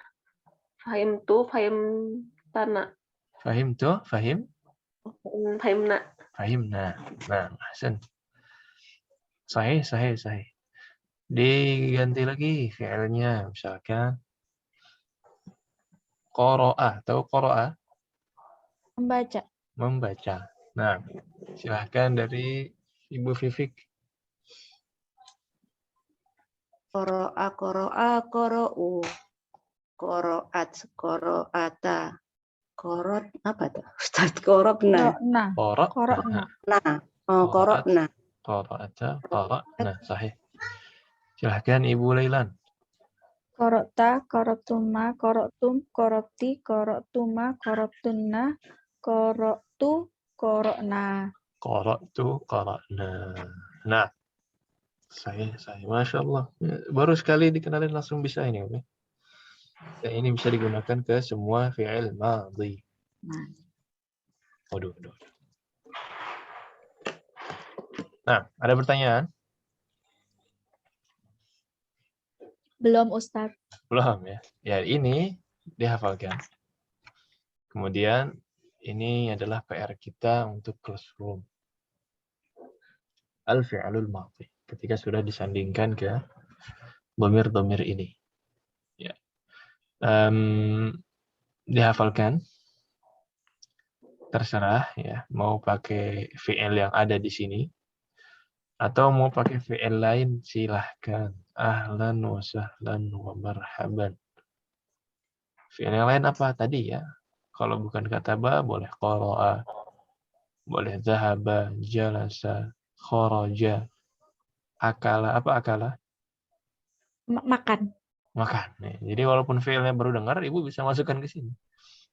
fahimtu, fahimtana,
Fahimtu, fahim,
fahimna.
fahimna. Nah, ahsan. Sahih, sahih, sahih. Diganti lagi fi'ilnya, misalkan qara'a, tahu qara'a?
Membaca.
Membaca. Nah, silahkan dari Ibu Vivik.
Qoro'a, qoro'a, qoro'u. Qoro'at, qoro'ata. Korot, apa tuh? Ustaz, korobna.
Korokna.
Qara'.
Korokna.
Nah, oh, korobna.
Qara'ata, qara'na. Sahih. Silahkan Ibu Lailan.
Korokta, korotuma, koroktum, koropti, koroktuma, koroptunna, koroktu, korokna.
Qara'tu, qara'na. Nah, sahih, sahih. Masya Allah. Baru sekali dikenalin langsung bisa ini. Oke? Dan ini bisa digunakan ke semua fi'il madhi. Waduh, waduh. Nah, ada pertanyaan?
Belum, Ustaz.
Belum ya. Ya, ini dihafalkan. Kemudian ini adalah PR kita untuk classroom. Al-fi'lul madhi. Ketika sudah disandingkan ke dhamir-dhamir ini. Ya. Dihafalkan. Terserah ya, mau pakai fi'il yang ada di sini atau mau pakai fi'il lain silahkan. Ahlan wa sahlan wa marhaban. Fi'il yang lain apa tadi ya? Kalau bukan kataba boleh qara'a, boleh zahaba, jalasa, kharaja, akala. Apa akala?
Makan.
Makan. Nih, jadi walaupun fi'ilnya baru dengar, Ibu bisa masukkan ke sini.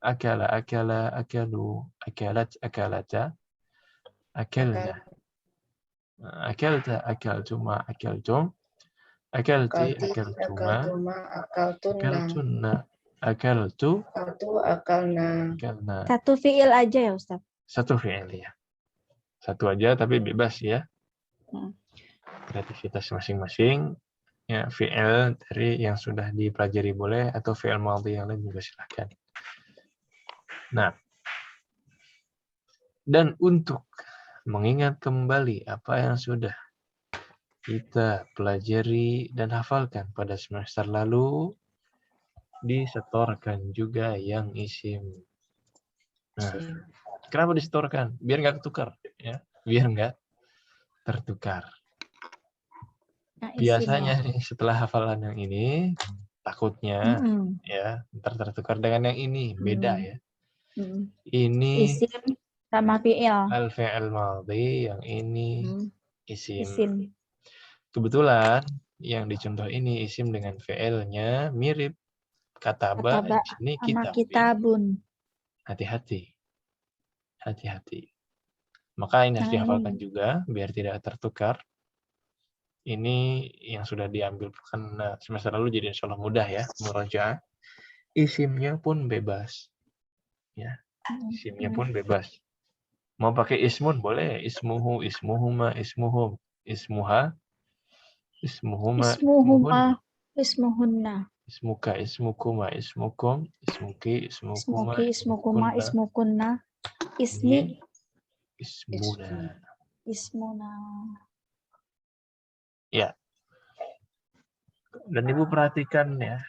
Akala, akala, akalu, akalat, akalata, akalna. Akalta, akaltuma, akaltum, akalti, akaltuma, akaltunna, akaltu, akalna.
Satu fiil aja ya, Ustaz.
Satu fi'il ya. Satu aja tapi bebas ya.
Hmm.
Kreativitas masing-masing. Ya, fi'il dari yang sudah dipelajari boleh atau fi'il madhi yang lain juga silahkan. Nah, dan untuk mengingat kembali apa yang sudah kita pelajari dan hafalkan pada semester lalu, disetorkan juga yang isim. Nah, kenapa disetorkan? Biar nggak ketukar, ya. Biar nggak tertukar.
Nah,
Biasanya nih setelah hafalan yang ini, takutnya ya ntar tertukar dengan yang ini, beda ya. Ini
Isim sama fiil.
al-fi'il madhi, yang ini isim.
Isim.
Kebetulan yang dicontoh ini isim dengan fi'ilnya mirip. Kataba di sini
sama
kitab.
kitabun.
Hati-hati. Hati-hati. Maka ini harus
Nah,
dihafalkan juga biar tidak tertukar. Ini yang sudah diambil kan semester lalu, jadi insya Allah mudah ya murajaah. Isimnya pun bebas. Ya. Isimnya pun bebas. Mau pakai ismun boleh, ismuhu, ismuhuma, ismuhum, ismuha, ismuhuma,
Ismuhuma, ismuhunna.
ismuka, ismukuma, ismukum, ismuki, ismukuma,
Ismuki, ismukuma, ismukunna. Ismi,
ismuna.
ismuna.
Ya. Dan Ibu perhatikan ya,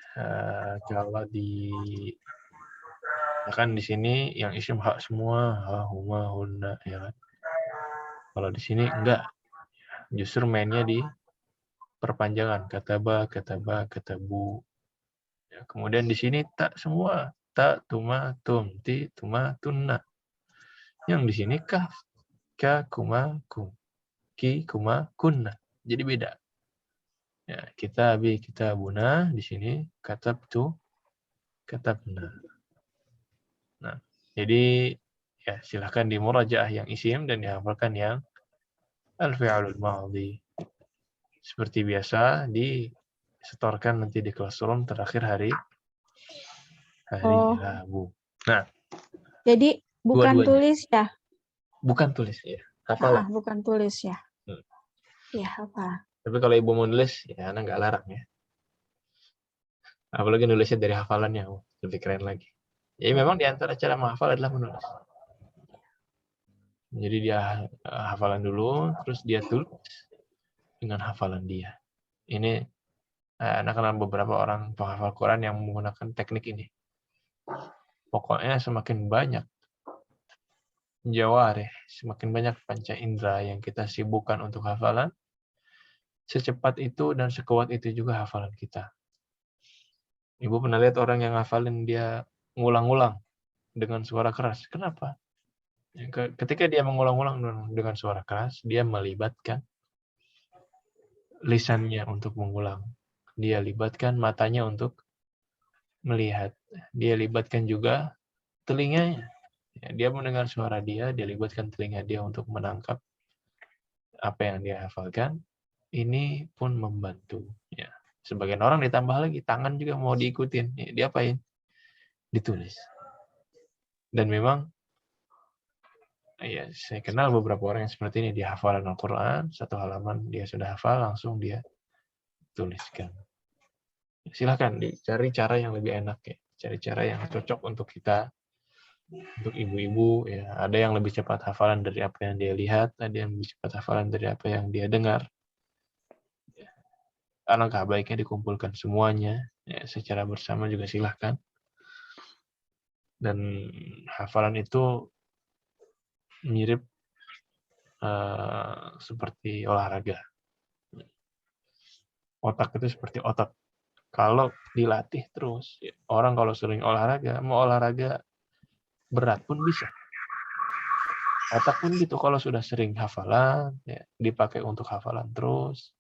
kalau ya kan di sini yang isim hak semua, ha, huma, hunna, ya kan. Kalau di sini enggak, justru mainnya di perpanjangan, kataba, kataba, katabu. Ya, kemudian di sini tak semua, tak, tuma, tum, ti, tuma, tunna. Yang di sini kaf, ka, kuma, kum, ki, kuma, kunna. Jadi beda. Ya, kitabi, kitabuna di sini katabtu, katabna. Nah, jadi ya silahkan dimurajaah yang isim dan dihafalkan yang al-fi'lul madhi. Seperti biasa disetorkan nanti di classroom terakhir hari
Oh.
Rabu. Nah,
Jadi bukan
dua-duanya.
tulis ya?
Bukan tulis ya, hafalan.
Bukan tulis ya.
Hmm.
Ya, apa?
Tapi kalau ibu mau nulis, ya anak nggak larang ya. Apalagi nulisnya dari hafalannya, lebih keren lagi. Jadi memang di antara cara menghafal adalah menulis. Jadi dia hafalan dulu, terus dia tulis dengan hafalan dia. Ini anak kenal beberapa orang penghafal Quran yang menggunakan teknik ini. Pokoknya semakin banyak jawarih, semakin banyak panca indera yang kita sibukkan untuk hafalan, secepat itu dan sekuat itu juga hafalan kita. Ibu pernah lihat orang yang hafalin dia ngulang-ngulang dengan suara keras. Kenapa? Ketika dia mengulang-ulang dengan suara keras, dia melibatkan lisannya untuk mengulang. Dia libatkan matanya untuk melihat. Dia libatkan juga telinganya. Dia mendengar suara dia libatkan telinga dia untuk menangkap apa yang dia hafalkan. Ini pun membantu. Ya. Sebagian orang ditambah lagi, tangan juga mau diikutin. Ya, diapain? Ditulis. Dan memang ya, saya kenal beberapa orang yang seperti ini. Dia hafalan Al-Quran, satu halaman dia sudah hafal, langsung dia tuliskan. Silahkan dicari cara yang lebih enak ya. Cari cara yang cocok untuk kita, untuk ibu-ibu. Ya. Ada yang lebih cepat hafalan dari apa yang dia lihat, ada yang lebih cepat hafalan dari apa yang dia dengar. Ya. Alangkah baiknya dikumpulkan semuanya, ya, secara bersama juga silahkan. Dan hafalan itu mirip seperti olahraga. Otak itu seperti otot. Kalau dilatih terus, orang kalau sering olahraga, mau olahraga berat pun bisa. Otak pun gitu, kalau sudah sering hafalan, ya, dipakai untuk hafalan terus,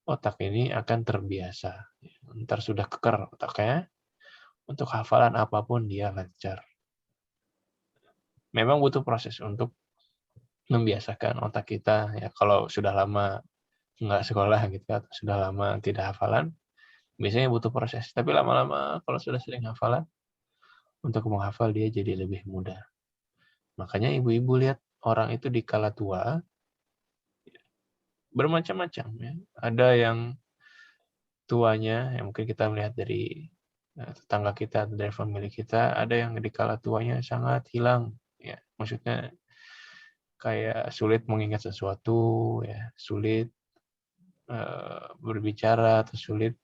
otak ini akan terbiasa. Ntar sudah keker otaknya, untuk hafalan apapun dia lancar. Memang butuh proses untuk membiasakan otak kita. Ya, kalau sudah lama nggak sekolah gitu, atau sudah lama tidak hafalan, biasanya butuh proses. Tapi lama-lama kalau sudah sering hafalan, untuk menghafal dia jadi lebih mudah. Makanya ibu-ibu lihat orang itu di kala tua, bermacam-macam. Ya. Ada yang tuanya, yang mungkin kita melihat dari tetangga kita, dari famili kita, ada yang di kala tuanya sangat hilang. Ya. Maksudnya kayak sulit mengingat sesuatu, ya, sulit berbicara, atau sulit.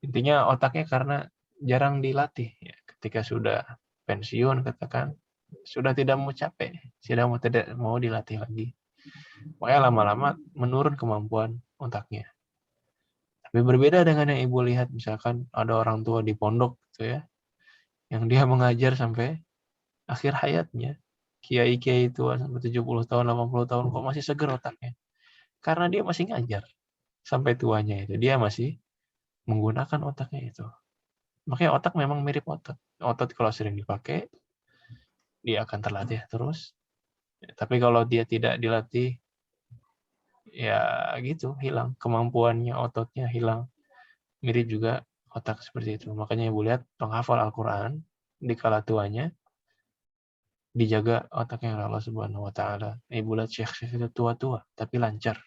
Intinya otaknya karena jarang dilatih. Ya. Ketika sudah pensiun, katakan, sudah tidak mau capek, tidak mau dilatih lagi. Makanya lama-lama menurun kemampuan otaknya. Tapi berbeda dengan yang ibu lihat, misalkan ada orang tua di pondok, gitu ya, yang dia mengajar sampai akhir hayatnya. Kiai-kiai tua sampai 70 tahun, 80 tahun, kok masih seger otaknya. Karena dia masih ngajar. Sampai tuanya itu, dia masih menggunakan otaknya itu. Makanya otak memang mirip otot. Otot kalau sering dipakai, dia akan terlatih terus. Tapi kalau dia tidak dilatih, ya gitu, hilang. Kemampuannya, ototnya hilang. Mirip juga otak seperti itu. Makanya ibu lihat, penghafal Al-Quran, di kala tuanya, dijaga otaknya oleh Allah Subhanahu wa Ta'ala. Ibu lihat syekh-syekh itu tua-tua, tapi lancar.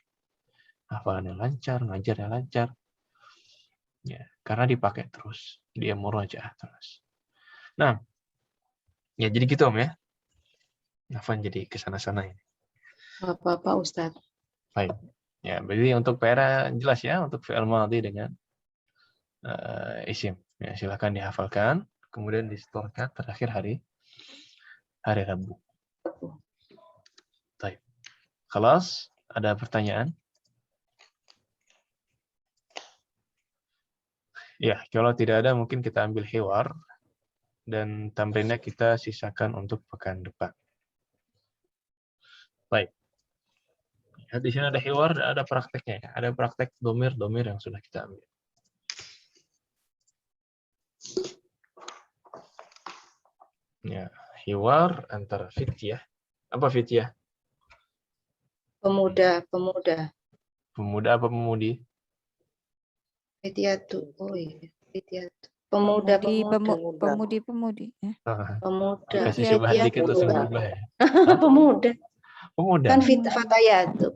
Hafalannya lancar, ngajarnya lancar. Ya, karena dipakai terus. Dia murajaah terus. Nah, ya jadi gitu Om ya. Nafan jadi kesana-sana ini.
Apa-apa Ustadz.
Baik. Ya, berarti untuk PR jelas ya, untuk fi'il madhi dengan isim. Ya, silakan dihafalkan, kemudian disetorkan terakhir hari Rabu. Baik. Kelas, ada pertanyaan? Ya, kalau tidak ada mungkin kita ambil hiwar dan tamrinnya kita sisakan untuk pekan depan. Baik. Nah, di sini ada hiwar, ada prakteknya. Ya. Ada praktek domir yang sudah kita ambil. Ya, hiwar antara fityah. Apa fityah?
Pemuda.
Pemuda apa pemudi?
Fityatu. Oh iya, fityatu. Pemuda.
Pemudi. Ya.
Pemuda.
Dikasih
Fityah,
syubhat
fityah,
dikit langsung berubah ya.
Pemuda.
Pemuda.
Kan fatayatu.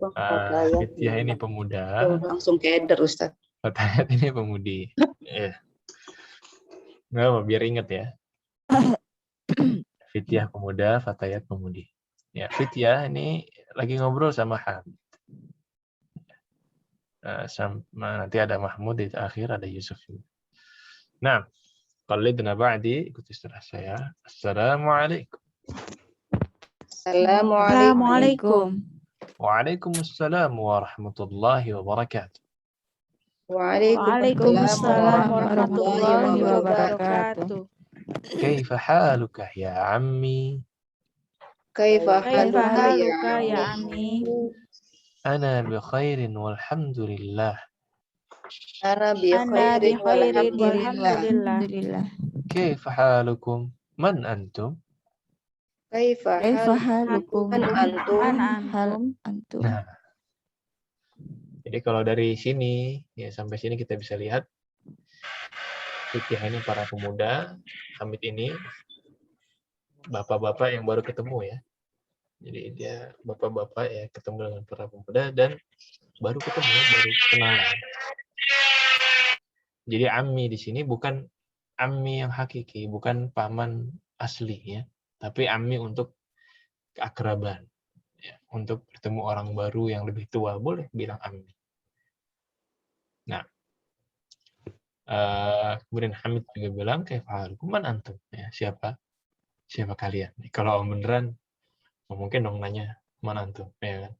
Fityah ini pemuda.
Langsung keder, Ustaz.
Fatayat ini pemudi. Ya. Nggak apa, biar ingat ya. Fityah pemuda, fatayat pemudi. Ya, fityah ini lagi ngobrol sama Hamid. Sama nanti ada Mahmud di akhir, ada Yusuf. Nah, qalidna ba'di, ikuti setelah saya. Assalamualaikum.
Assalamualaikum.
Waalaikumsalam warahmatullahi wabarakatuh.
Waalaikumsalam warahmatullahi wabarakatuh.
Kaifa haluka ya ammi?
Kaifa
Kaifa
haluka
haluka ya Ami?
Ana bi khairin walhamdulillah.
Ana bi
Ana bi
khairin
khairin
walhamdulillah.
walhamdulillah.
Kaifa halukum? Man antum?
Kaifa
halukum?
man antum?
Hal antum.
Nah, jadi kalau dari sini ya sampai sini kita bisa lihat fityah ini para pemuda, Hamid ini bapak-bapak yang baru ketemu ya. Jadi dia bapak-bapak ya ketemu dengan para pemuda dan baru ketemu, baru kenalan. Jadi ammi di sini bukan ammi yang hakiki, bukan paman asli ya, tapi ammi untuk keakraban. Ya, untuk bertemu orang baru yang lebih tua boleh bilang ammi. Nah, kemudian Hamid juga bilang kaifahalukum man antum? Ya, siapa kalian? Kalau beneran mungkin dong nanya man antum, ya kan?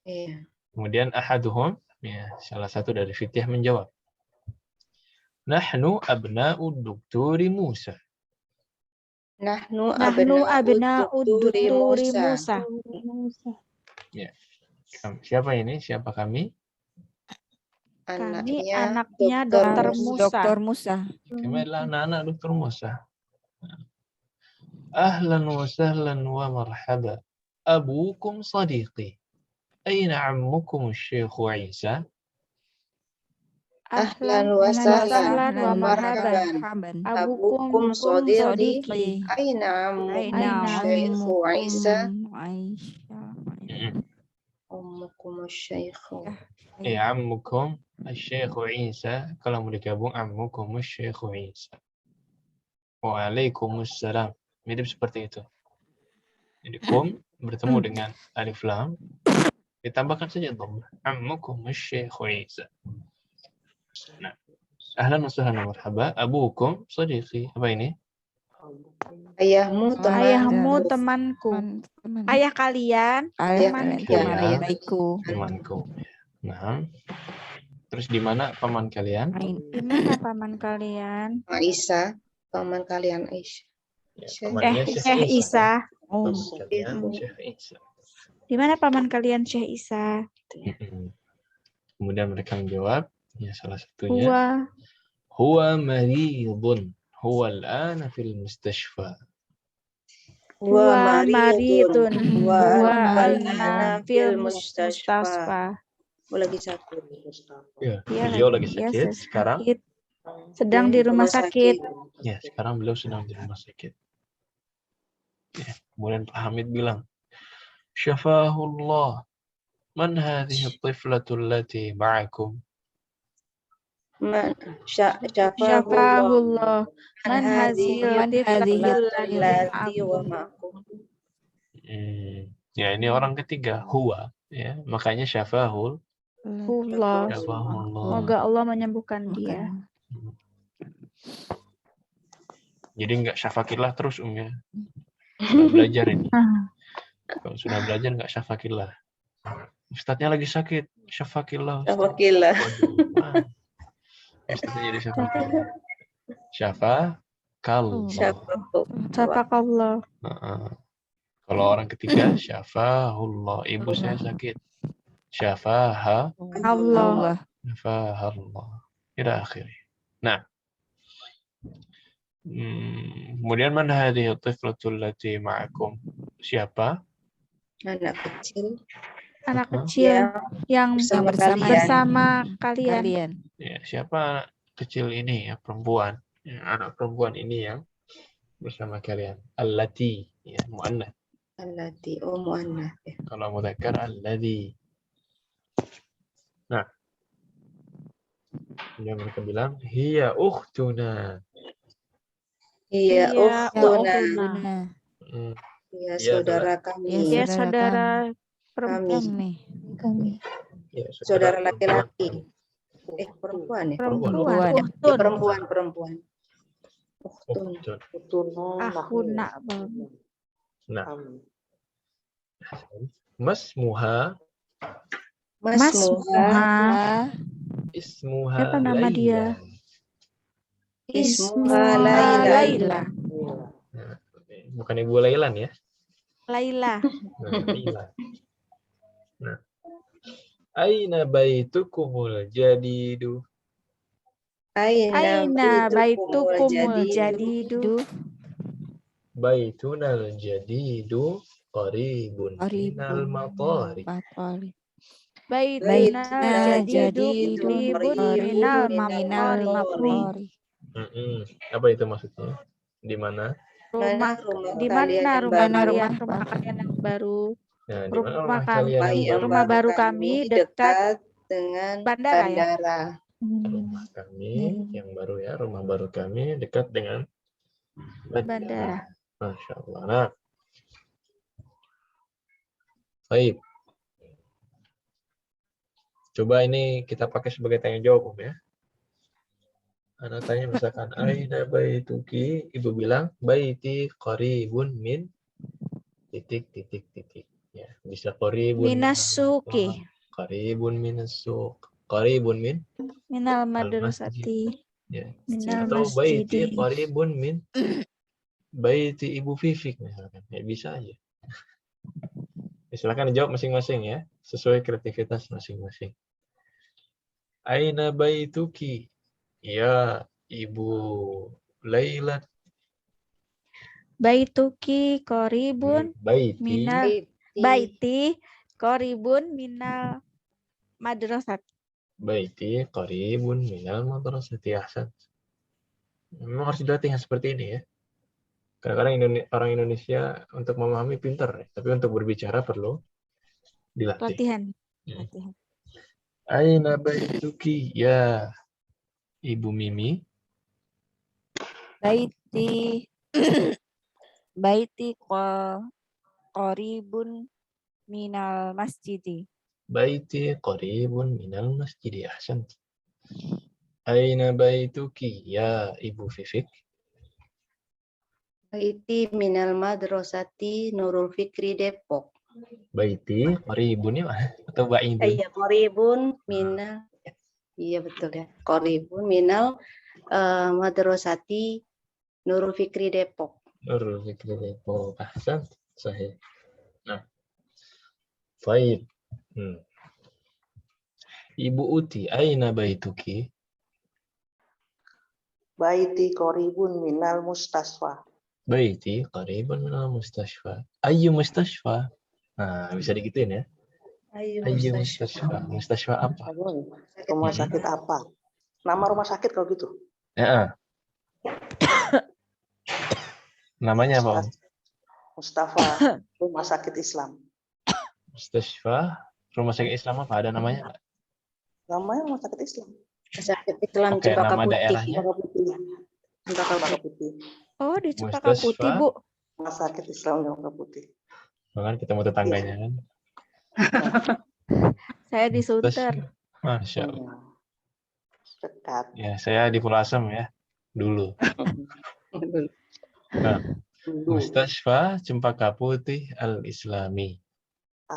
Iya.
Kemudian ahaduhum, ya, salah satu dari fityah menjawab, nahnu abna'u Dukturi Musa.
Nahnu
abna'ud Dukturi Musa.
Ya. Siapa ini? Siapa kami?
Kami anaknya Dokter Musa.
Dokter Musa.
Kami adalah anak-anak Dr. Musa. Ahlan wa sahlan wa marhaba. Abukum sadiqi. Aina ammukum Syekh Isa?
Ahlan wa sahlan
wa marhaban.
Abukum sadiqi. Aina ammukum Syekh Isa? Ummukum Syekh.
Ya ammukum Syekh Isa. Kalau mau digabung ammukum Syekh Isa. Waalaikumsalam. Mirip seperti itu. Jadi kum bertemu dengan alif lam, ditambahkan saja dhammah. Ammukum Syekh Isa. Nah, ahlan wa sahlan wa marhaba. Abukum sadiqi. Apa ini?
Ayahmu
Temanku. Ayah kalian
Temanku.
Temanku. Nah, terus di mana paman kalian?
Di mana paman kalian?
Aisyah, paman kalian Aisyah.
Ya,
Syekh Isa.
Paman kalian Syekh Isa.
Di mana paman kalian Syekh Isa?
Kemudian mereka menjawab, ya salah satunya, huwa maridun, huwa al-ana fil mustashfa.
Huwa maridun, huwa
al-ana fil
mustashfa.
Lagi sakit.
Ya, beliau lagi sakit sekarang.
Sedang di rumah sakit.
Ya, sekarang beliau sedang di rumah sakit. Ya, kemudian Pak Hamid bilang, Syafahullah, man hadhihi at-tiflatu allati ma'akum?
Syafahullah.
Man hadhihi
allati wa ma'akum.
Ya, ini orang ketiga, huwa, ya. Makanya syafahul. Syafahullah.
Semoga Allah menyembuhkan dia.
Jadi enggak syafakillah terus ya. Sudah belajar ini. Kalau sudah belajar enggak syafakillah. Ustadznya lagi sakit, syafakillah.
Syafakillah.
Ustadznya jadi syafakillah. Syafakallah. Kalau orang ketiga, syafahullah. Ibu saya sakit. syafaha,
Allah.
syafahallah. Ila akhirih. Nah. Kemudian mana hadhihi tiflatul lati ma'akum? Siapa?
Anak kecil
Anak
Hah?
kecil yang
bersama
bersama
kalian.
bersama kalian.
kalian.
Ya, siapa anak kecil ini ya, perempuan. Ya, anak perempuan ini yang bersama kalian. Allati, ya, muannats.
Allati, oh muannats ya.
Kalau mudzakkar alladzi. Nah. Yang mereka bilang, hiya ukhtuna.
Iya,
Iya,
ukhtuna.
Nah,
Iya,
Iya,
saudara
ya
kami.
Ya
saudara
saudara perempuan.
Kami.
kami.
Ya,
Saudara
perempuan.
laki-laki. Perempuan ya?
Perempuan.
Ya,
Ukhtun.
perempuan. Ukhtun.
Ukhtun.
Akhuna.
Nah. Masmuha.
Masmuha.
Ismuha
Siapa nama dia?
Ismuha
Laila.
Laila.
Nah, bukan Ibu Lailan ya.
Laila.
Nah, Laila. Nah. Aina baitukumul jadidu.
Aina baitukumul jadidu.
Baitunal jadidu qaribun minal matari.
Baitunal jadidu qaribun minal
minal
maqari.
Apa itu maksudnya? Di mana?
Mana
Di mana rumah kalian yang baru?
Nah, di mana
Rumah
kalian yang
rumah baru kami dekat
dengan
bandara ya?
rumah kami yang baru ya, rumah baru kami dekat dengan
Bandara.
Masya Allah. Nah. Baik. Coba ini kita pakai sebagai tanya jawab, Om, ya. Anak tanya misalkan, aina baituki, ibu bilang, baiti qaribun min titik. Ya, bisa qaribun
Minasuki.
qaribun minassuq, qaribun min
Minal madrasati.
ya.
Minal
Atau baiti
masjidi.
qaribun min baiti Ibu Fifik misalkan. Ya, bisa aja. Silakan dijawab masing-masing ya, sesuai kreativitas masing-masing. Aina baituki? Ya, Ibu Laila.
Baituki qaribun minal baiti qaribun minal madrasat.
Baiti qaribun minal madrasati. Ahsan. Memang harus dilatih seperti ini ya. Kadang-kadang orang Indonesia untuk memahami pintar, tapi untuk berbicara perlu dilatih.
Latihan.
Aina baituki? Ya, Ibu Mimi.
Baiti qaribun minal masjidi.
Baiti qaribun minal masjidi. Ahsan. Aina baituki? Ya, Ibu Fifik.
Baiti minal madrasati Nurul Fikri Depok.
Baiti qaribun ya atau ba'idun?
Iya, qaribun minal. Iya betul ya. Qaribun minal madrasati Nurul Fikri Depok.
Nurul Fikri Depok. Ahsan. Sahih. Nah. Baik. Ibu Uti, aina baituki?
Baiti qaribun minal mustasfa.
Baiti qaribun minal mustasfa. Ayyu mustasfa? Nah, bisa digituin ya. Ayyu mustasfa. Mustasfa apa?
Rumah sakit apa? Nama rumah sakit kalau gitu.
Ya. Namanya apa?
Mustafa Rumah Sakit Islam.
Mustasfa Rumah Sakit Islam apa? Ada namanya nggak?
Namanya Rumah Sakit Islam.
Sakit Islam
Oke,
Cempaka
nama
Putih.
daerahnya?
Cempaka Putih.
Oh, di Cempaka Putih, Bu.
Rumah Sakit Islam Cempaka Putih.
Bahkan kita mau tetangganya kan.
Saya di Sunter.
Masya Allah.
Dekat.
Ya, saya di Pulau Asam ya. Dulu. Nah, Mustasfa Cempaka Putih Al-Islami.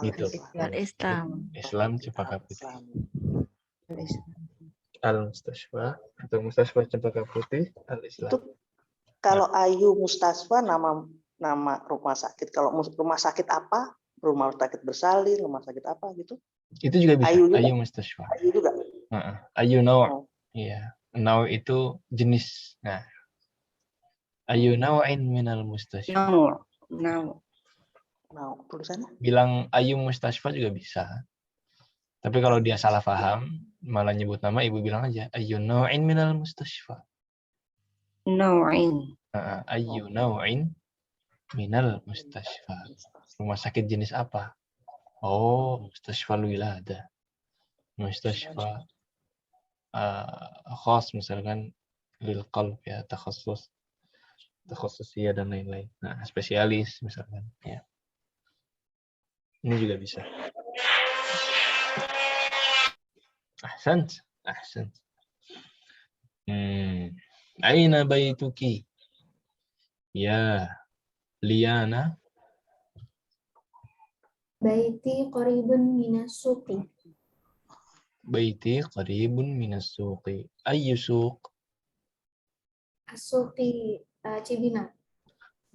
Gitu.
Al-Islam.
Islam Cempaka Putih. Al-Mustasfa atau Mustasfa Cempaka Putih Al-Islam.
Itu kalau Ayu Mustasfa nama rumah sakit. Kalau rumah sakit apa? rumah sakit bersalin, rumah sakit apa gitu.
Itu juga bisa.
Ayu juga.
Ayu mustashfa.
Ayu juga.
Ayu naw'.
Oh.
Iya. Naw' itu jenis. Nah. Ayu naw'in minal mustashfa.
Now.
Nah, tulisannya?
Bilang ayu mustashfa juga bisa. Tapi kalau dia salah paham, malah nyebut nama, ibu bilang aja ayu naw'in minal mustashfa.
Nau'in.
Ayu naw'in minal mustashfa. Rumah sakit jenis apa? Oh, mustashfa wilada. Mustashfa khas misalkan lil qalb ya, takhasusiyah dan lain-lain. Nah, spesialis misalkan ya. Ini juga bisa. Ahsant. Aina baituki? Ya, Liana.
Baiti qaribun minas suqi.
Baiti qaribun minas suqi. Ayyu suq?
As-suqi Cibinong.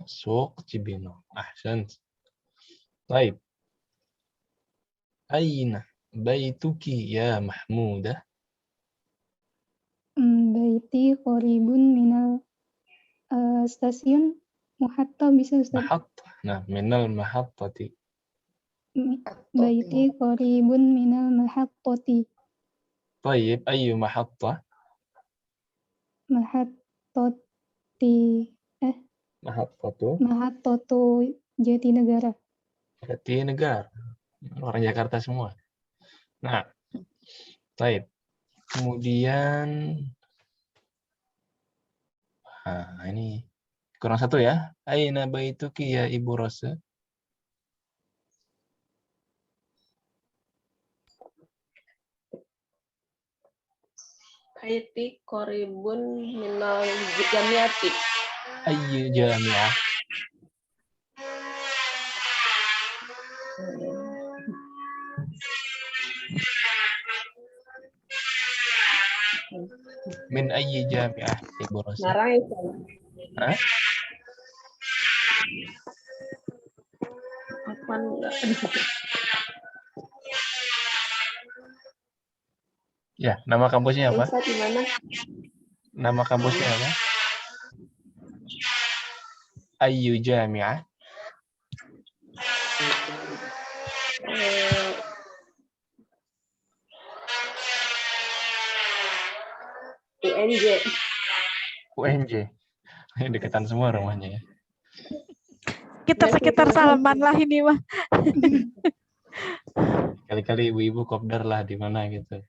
Suq Cibinong. Ahsant. Baik. Aina baituki ya Mahmudah?
Baiti qaribun minal stasiun Muhatta bisa Ustaz.
Mahattah. Nah, minal mahattati.
Baiti qaribun minal mahattati.
Tayyib, ayyu mahattah?
Mahattati. Mahattatu Jatinegara.
Jatinegara. Orang Jakarta semua. Nah, tayyib. Kemudian ini kurang satu ya. Aina baituki ya Ibu Rosa?
Baiti qaribun minal jamiati.
Ayyu jami'ah? Min ayyi jami'ah Ibu Rosa?
Ngarang itu.
Hah?
Apa enggak?
Ya, nama kampusnya apa?
Bisa di mana?
Nama kampusnya apa? Ayyu jami'ah?
UNJ.
UNJ. Ini deketan semua rumahnya ya.
Kita sekitar Salman lah ini mah.
Kali-kali ibu-ibu kopdar lah di mana gitu.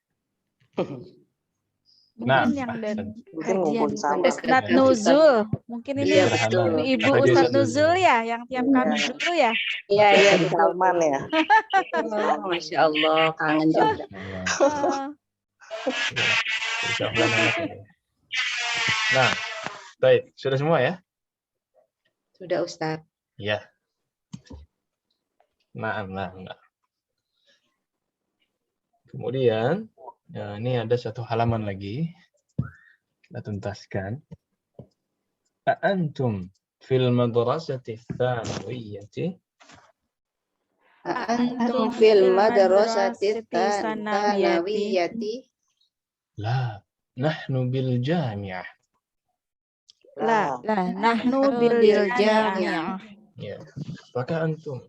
Mungkin
Nah,
yang dari
Mungkin ngumpul
kajian
sama.
Ustadz Nuzul. Mungkin ini
Iya, betul.
ibu
Apa dia
Ustadz
Ustadz
Nuzul ya, yang tiap Kamis dulu ya.
Iya,
Di Salman ya.
Oh, Masya Allah, kangen juga.
Nah, baik. Sudah semua ya?
Sudah Ustadz.
Ya. Nah. Kemudian, ya, ini ada satu halaman lagi. Kita tuntaskan. Antum fil madrasati tsanawiyyati?
Antum fil madrasati tsanawiyyati?
La, nahnu bil jami'ah.
Lah, nahnu bil jami'ah.
Ya. Apakah antum?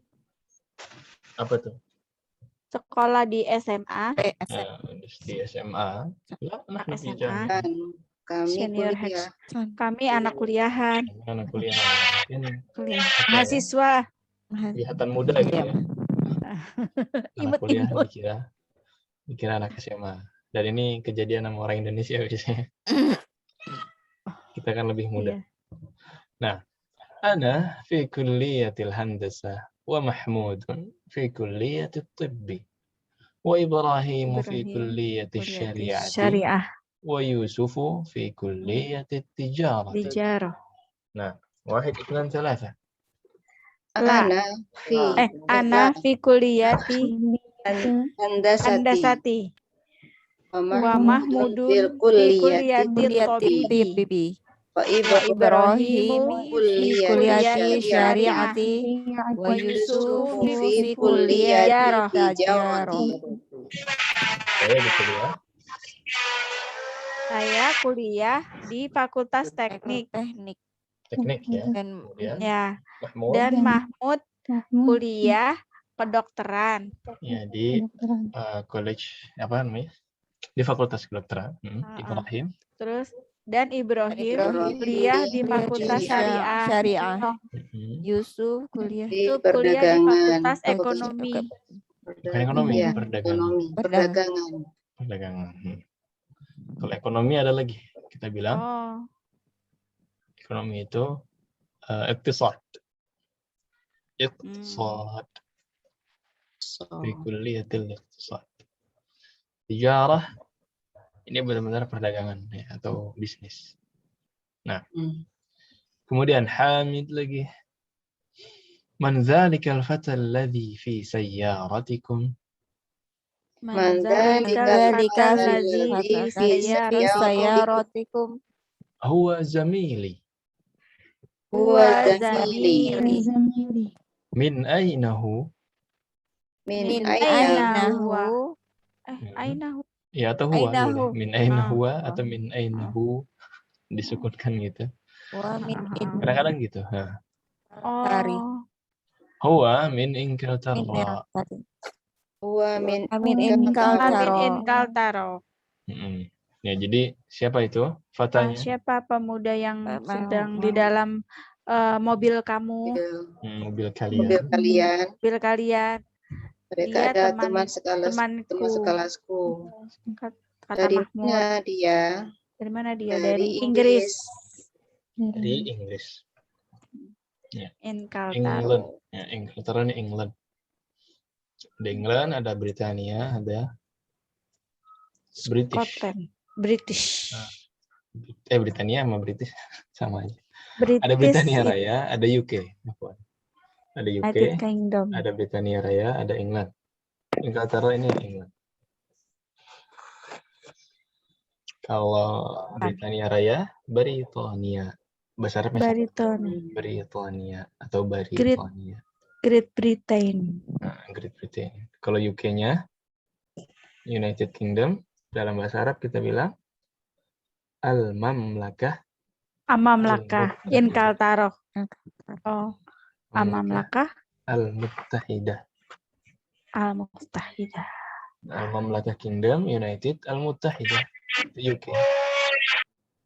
Apa tuh?
Sekolah di SMA.
Di SMA. La, nahnu bil
SMA.
jami'ah.
Kami
Senior
kuliah.
Kami anak kuliahan.
Anak kuliah. Ini
Kuliah.
apa ya?
Mahasiswa.
Kelihatan muda gitu ya. Anak kuliah dikira anak SMA. Dan ini kejadian sama orang Indonesia biasanya. Kita kan lebih muda.
Iya.
Nah, ana fi kulliyatil handasah wa Mahmudun fi kulliyatit tibbi wa Ibrahim fi kulliyatil syari'ati wa Yusufu fi kulliyatit tijarati.
Tijarah.
Nah, wahid, ithnan, thalatha.
Ana
fi kulliyati handasati. Wa Mahmudun fi kulliyati tabibi.
Wa
Ibrahimu fi
kulliyati
kulliyati
syari'ati
syari'ati
wa Yusufu fi
kulliyati
kulliyati
tijarah.
tijarati.
Saya di kuliah
Saya kuliah di Fakultas Teknik.
teknik ya.
Dan
Kemudian
Ya,
Mahmud
dan Mahmud
Mahmud
kuliah kedokteran.
ya di
kedokteran.
college apa namanya? Di Fakultas Kedokteran.
Heeh.
Ibrahim
Terus dan Ibrahim
Ibrahim
kuliah di
kuliah
Fakultas
di
Syariah.
Syariah.
mhm.
Yusuf kuliah
di
Yusuf kuliah di
perdagangan.
Fakultas Ekonomi.
Bukan ekonomi,
Iya,
perdagangan.
ekonomi, perdagangan.
Perdagangan. Kalau ekonomi ada lagi. Kita bilang
Oh,
ekonomi itu iktisad. Iktisad. Fi kulliyatil iktisad. Tijarah ini benar-benar perdagangan ya, atau bisnis. Nah, kemudian Hamid lagi. Man dzalikal fata alladhi fi sayyaratikum?
man
dzalika
dzalika
al-fatal
allazi
ladzi
fi
fi
sayyaratikum?
sayaratikum.
Huwa zamili.
Huwa
Huwa
zamili.
zamili.
Zamili.
Min aina hu?
Min
Min
aina
aina
Ainahu.
huwa? Ainahu.
Ya atau huwa
Ainahu.
boleh. Min aina
Ah.
huwa atau min aina hu disukunkan gitu.
Wa min
Kadang-kadang gitu. Nah.
Tari.
Oh,
Huwa min Inglaterra.
huwa min
Amin
Amin
Inkaltaro.
Inkaltaro.
Ya, jadi siapa itu? Fatanya.
Siapa pemuda yang
Mau-
sedang di dalam mobil kamu,
Mobil kalian.
mobil kalian.
mobil kalian?
Mereka
Dia
ada teman
temanku.
sekelasku.
Kata
Dari
Mahmud.
mana dia?
Dari mana dia?
Dari
Dari Inggris.
Di Inggris.
Inkaltaro.
England. Ya, Inglaterra ini England. Ada England, ada Britania, ada British.
Scotland. British.
Britania sama British sama aja.
British.
Ada Britania Raya, ada UK. Ada UK,
United Kingdom.
ada Britania Raya, ada England. Inglaterra ini England. Kalau Britania Raya, Britania. Bahasa Arabnya Britania atau Britania.
Great Britain.
Nah, Great Britain. Kalau UK-nya United Kingdom, dalam bahasa Arab kita bilang Al-Mamlakah.
Amamlakah. Inkaltaro. Oh, Amamlakah.
Al-Muttahidah.
Al-Muttahidah.
Al-Mamlakah Kingdom, United, Al-Muttahidah. Itu UK.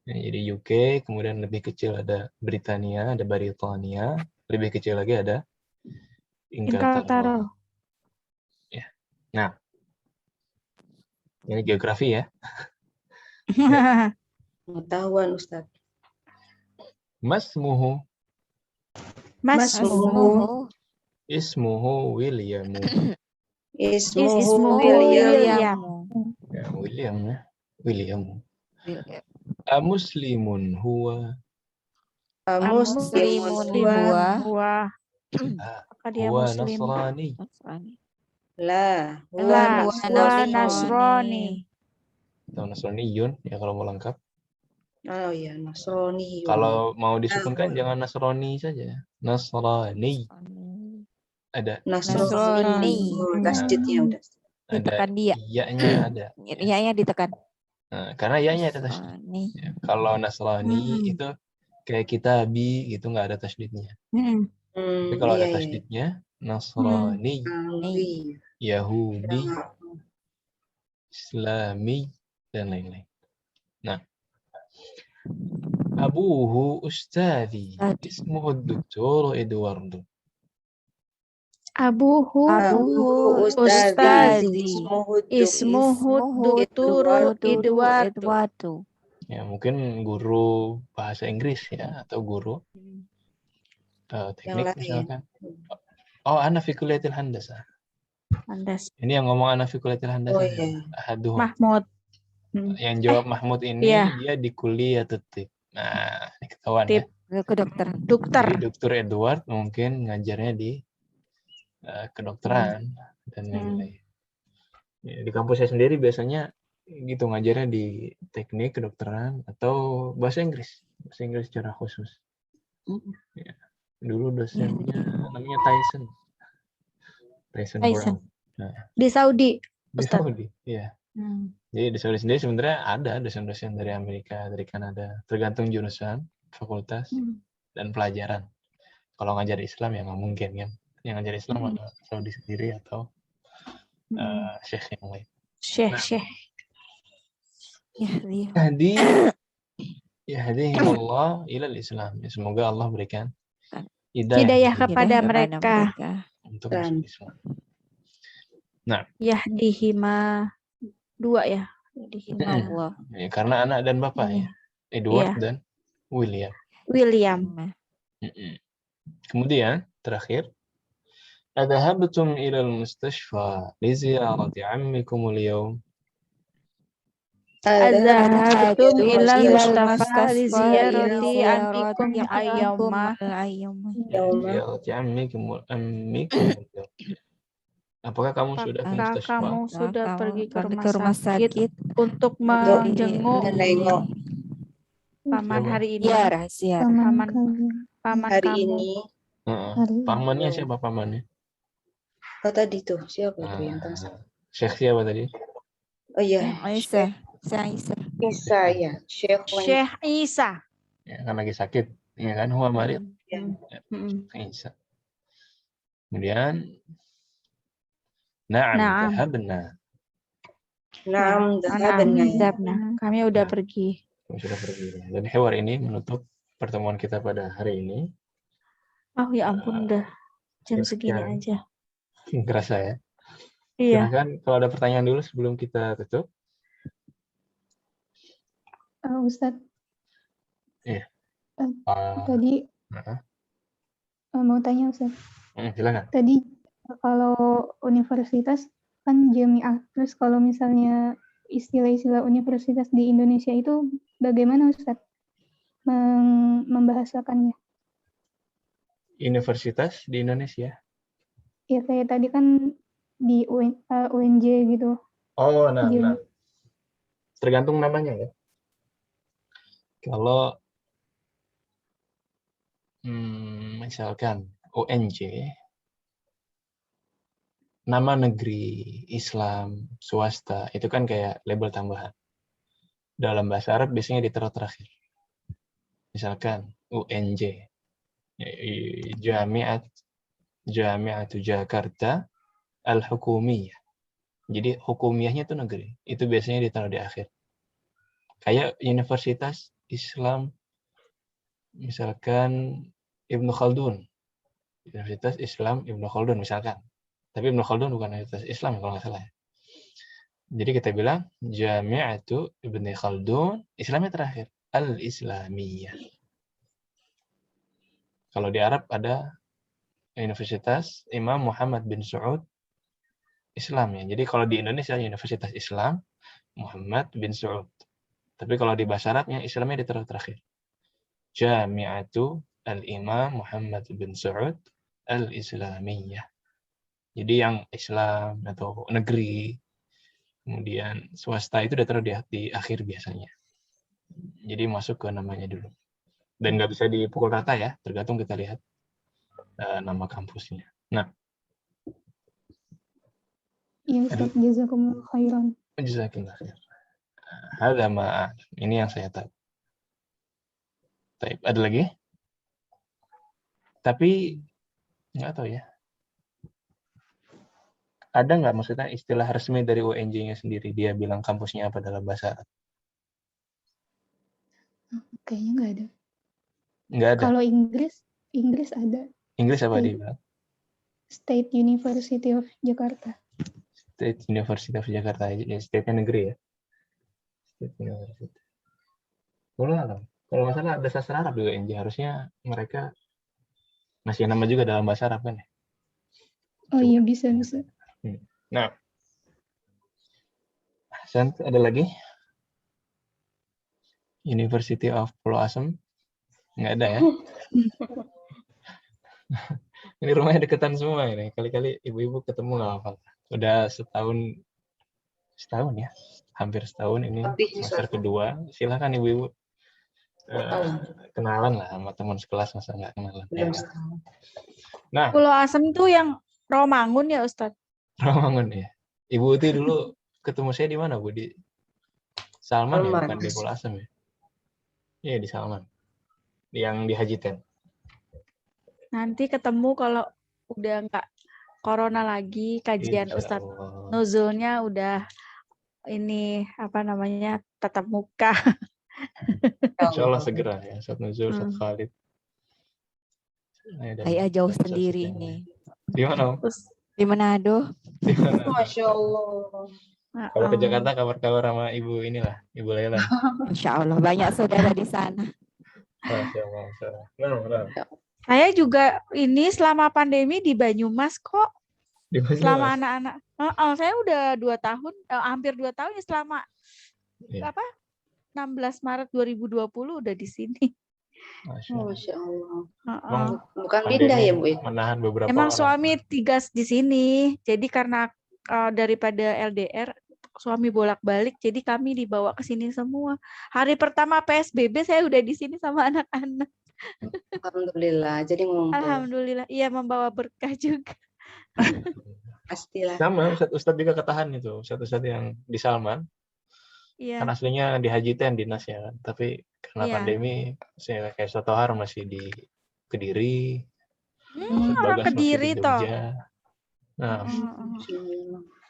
Nah, jadi UK, kemudian lebih kecil ada Britania, ada Britania, lebih kecil lagi ada
Inkaltaro.
Ya. Nah, ini geografi ya.
Pengetahuan Ustaz.
Masmuhu.
Masmuhu.
Ismuhu William.
Ismuhu
William.
Ya, William ya. William. Muslimun huwa.
Muslimun
Huwa. Apakah dia
Huwa
Muslim?
Nasrani.
La,
La,
huwa
huwa
Nasrani.
Nasrani.
Atau Nasraniyun ya kalau mau lengkap.
Oh iya, Nasrani.
Kalau mau disukunkan jangan Nasrani saja. Nasrani. Ada
Nasrani. Tasdidnya udah.
ada
Ditekan dia.
iya-nya ada.
Iya ditekan.
Nah, karena iya-nya ada tasdid. Ya, kalau Nasrani itu kayak kitabi gitu nggak ada tasdidnya. Tapi kalau ada tasdidnya Nasrani, Yahudi, Islami dan lain-lain. Nah, Abuhu Ustadhi ismuhu Dr. Eduardo.
Abuhu Ustadzi. Ismuhu Dr. Eduardo.
Ya, mungkin guru bahasa Inggris ya atau guru teknik misalkan. Oh, ana fi kulliyatil handasah. Ini yang ngomong ana fi kulliyatil handasah.
Oh, iya.
Ahaduhum.
Mahmud.
Yang jawab Mahmud ini dia di kuliah tetap. Nah, ini ketahuan ya.
Kedokteran.
Dokter.
Jadi Dr. Edward mungkin ngajarnya di kedokteran dan lain-lain. Ya, di kampus saya sendiri biasanya gitu ngajarnya di teknik kedokteran atau bahasa Inggris secara khusus. Ya. Dulu dosennya namanya Tyson
Tyson.
Brown. Nah,
Di Saudi,
di
Ustaz.
Saudi, iya. Jadi di Saudi sendiri sebenarnya ada dosen-dosen dari Amerika, dari Kanada, tergantung jurusan, fakultas, dan pelajaran. Kalau ngajar Islam ya nggak mungkin kan. Yang ngajar Islam ada Saudi sendiri atau syekh yang lain.
Syekh.
Yahdihimullah ilal Islam. Ya, semoga Allah berikan
Hidayah kepada mereka.
untuk masuk Islam. Nah,
Yahdihima 2 ya. Yahdihima Allah.
Ya, karena anak dan bapak ya. Edward dan William. Kemudian terakhir, adhahabtum ila al-mustashfa li ziyarati ammikum al-yawm.
Adhahabtum ila al-mustafa li ziyarati ammikum al-yawma.
Ziyarati ammikum al-yawm. Apakah kamu sudah ke mustashfa?
Kamu sudah pergi ke rumah sakit untuk menjenguk paman hari ini?
Ya, rahasia.
Paman
Hari
kamu.
ini.
Pamannya siapa pamannya?
Oh tadi tuh siapa tuh yang tangsa?
Syekh siapa tadi?
Oh iya.
Isa
ya. Syekh
Isa.
Ya, kan lagi sakit. Ya kan, huwa marid. Isa. Kemudian Na'am, dhahabna.
Kami udah pergi.
Kami sudah pergi. Dan hewar ini menutup pertemuan kita pada hari ini.
Oh ya ampun, udah jam segini aja.
Kerasa ya?
Iya.
Silahkan kalau ada pertanyaan dulu sebelum kita tutup.
Ustadz.
Iya.
Tadi mau tanya Ustadz.
Silakan.
Tadi kalau universitas kan jamiah, terus kalau misalnya istilah-istilah universitas di Indonesia itu bagaimana Ustadz membahasakannya?
Universitas di Indonesia?
Ya kayak tadi kan di UNJ gitu.
Oh, nah. Tergantung namanya ya. Kalau misalkan UNJ, nama negeri, Islam, swasta, itu kan kayak label tambahan. Dalam bahasa Arab biasanya ditaruh terakhir. Misalkan UNJ, Jami'atu Jakarta Al-Hukumiyah. Jadi hukumiyahnya itu negeri. Itu biasanya ditaruh di akhir. Kayak Universitas Islam, misalkan Ibnu Khaldun. Universitas Islam Ibnu Khaldun misalkan. Tapi Ibnu Khaldun bukan Universitas Islam kalau nggak salah. Jadi kita bilang Jami'atu Ibnu Khaldun, Islamnya terakhir, Al-Islamiyah. Kalau di Arab ada Universitas Imam Muhammad bin Saud Islam ya. Jadi kalau di Indonesia Universitas Islam Muhammad bin Saud. Tapi kalau di bahasa Arabnya Islamnya ditaruh terakhir. Jami'atu Al-Imam Muhammad bin Saud Al-Islamiyah. Jadi yang Islam atau negeri, kemudian swasta itu ditaruh di akhir biasanya. Jadi masuk ke namanya dulu. Dan nggak bisa dipukul rata ya, tergantung kita lihat nama kampusnya. Nah.
Iya, Ustaz, jazakumullah khairan.
Jazakumullah khairan. Hadza ma ini yang saya tahu. Baik, ada lagi? Tapi nggak tahu ya. Ada nggak maksudnya istilah resmi dari UNJ-nya sendiri? Dia bilang kampusnya apa dalam bahasa Arab?
Kayaknya nggak ada.
Nggak ada.
Kalau Inggris ada.
Inggris apa dia bilang?
State University of Jakarta.
State University of Jakarta. State-nya negeri ya. State University. Kalau nggak salah ada sastra Arab di UNJ. Harusnya mereka masih nama juga dalam bahasa Arab kan ya?
Oh iya, bisa.
Nah, ada lagi? University of Pulau Asem? Nggak ada ya? Ini rumahnya deketan semua ini. Kali-kali ibu-ibu ketemu nggak apa-apa. Udah setahun setahun ya, hampir setahun ini
Lebih,
semester kedua. Silakan ibu-ibu kenalan lah sama teman sekelas, masa nggak kenalan ya.
Belum setahun.
Nah,
Pulau Asem tuh yang Romangun ya Ustadz?
Rawangun ya. Ibu itu dulu ketemu saya di mana Bu? Di Salman ya,
Salman.
bukan di Pulau Asem ya? Iya di Salman, yang di Haji Ten.
Nanti ketemu kalau udah nggak corona lagi, kajian
Insya
Ustadz
Allah.
Nuzulnya udah ini apa namanya tatap muka.
Insya Allah segera ya, Ustadz Nuzul, Ustadz Khalid.
Saya jauh sendiri nih.
Di mana? Om?
Terus
Di Manado.
Di mana?
Masya Allah.
Kalau ke Jakarta kabar-kabar sama ibu inilah, Ibu Lela.
Insya Allah banyak saudara di sana.
Masya Allah, Masya Allah. Benar.
saya juga ini selama pandemi di Banyumas kok.
Di Banyumas?
Selama anak-anak. Saya udah 2 tahun, hampir 2 tahun ya selama
Iya.
16 Maret 2020 udah di sini.
Masya Allah.
Masya Allah.
Emang
Bukan
pandemi
pindah ya Bu?
menahan beberapa
Emang
orang.
suami tigas di sini. Jadi karena daripada LDR, suami bolak-balik, jadi kami dibawa ke sini semua. Hari pertama PSBB saya udah di sini sama anak-anak.
Alhamdulillah. Jadi ngumpul.
Alhamdulillah, iya membawa berkah juga.
Pastilah.
Sama Ustadz juga ketahan itu, Ustadz yang di Salman.
Iya.
Kan aslinya di Haji Ten dinasnya kan, tapi karena
Iya.
pandemi saya kayak Ustadz Tohar masih di Kediri,
Orang
Bagas masih
Kediri
di
toh.
Jogja. Nah,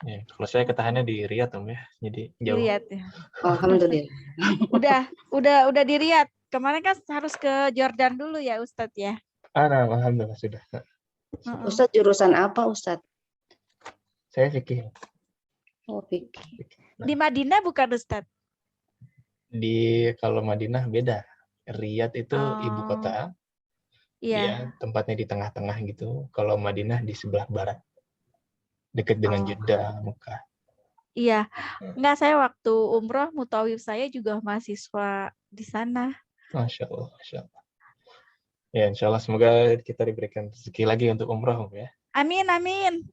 ya, kalau saya ketahannya di Riyadh Om ya, jadi jauh.
Dilihat ya.
Alhamdulillah.
Udah di Riyadh. Kemarin kan harus ke Jordan dulu ya Ustadz ya.
Nah, alhamdulillah sudah.
Ustadz jurusan apa Ustadz?
Saya fikih.
Oh, fikih.
Di Madinah bukan Ustadz?
Kalau Madinah beda. Riyadh itu ibu kota.
Iya.
Ya, tempatnya di tengah-tengah gitu. Kalau Madinah di sebelah barat. Dekat dengan Jeddah, Mekah.
Iya. Enggak, saya waktu umroh mutawif saya juga mahasiswa di sana.
Masya Allah, Masya Allah. Ya, insya Allah semoga kita diberikan rezeki lagi untuk umroh ya.
Amin, amin.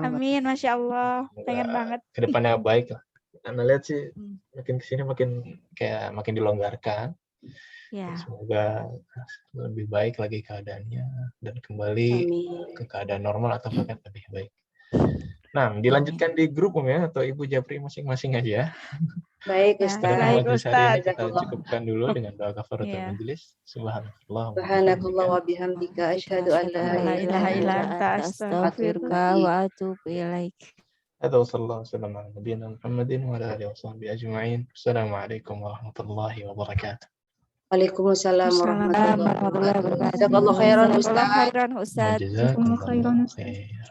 Amin, Masya Allah. Pengen banget.
Kedepannya baik lah. Anda lihat sih makin kesini makin dilonggarkan.
Ya.
Semoga lebih baik lagi keadaannya dan kembali ke keadaan normal atau bahkan lebih baik. Nah, dilanjutkan di grup ya, atau Ibu Japri masing-masing aja.
Baik
Ya,
Ustaz.
baik,
Majelis hari ini kita
Jazakallah.
cukupkan dulu dengan doa kafaratul
Iya.
majelis. Subhanallah.
Subhanakallah wa bihamdika asyhadu an la
La ilaha illa anta
Astaghfiruka wa atubu ilaik.
هذا وصلى الله وسلم على نبينا محمد وعلى اله وصحبه اجمعين. السلام عليكم ورحمه الله وبركاته.
Waalaikumsalam warahmatullahi
Warahmatullahi
wabarakatuh.
wabarakatuh.
Jazakallah khairan
Jazakallah
Ustaz.
khairan Ustaz.
وجزاكم
خيرا
الله
أستاذ.
خير.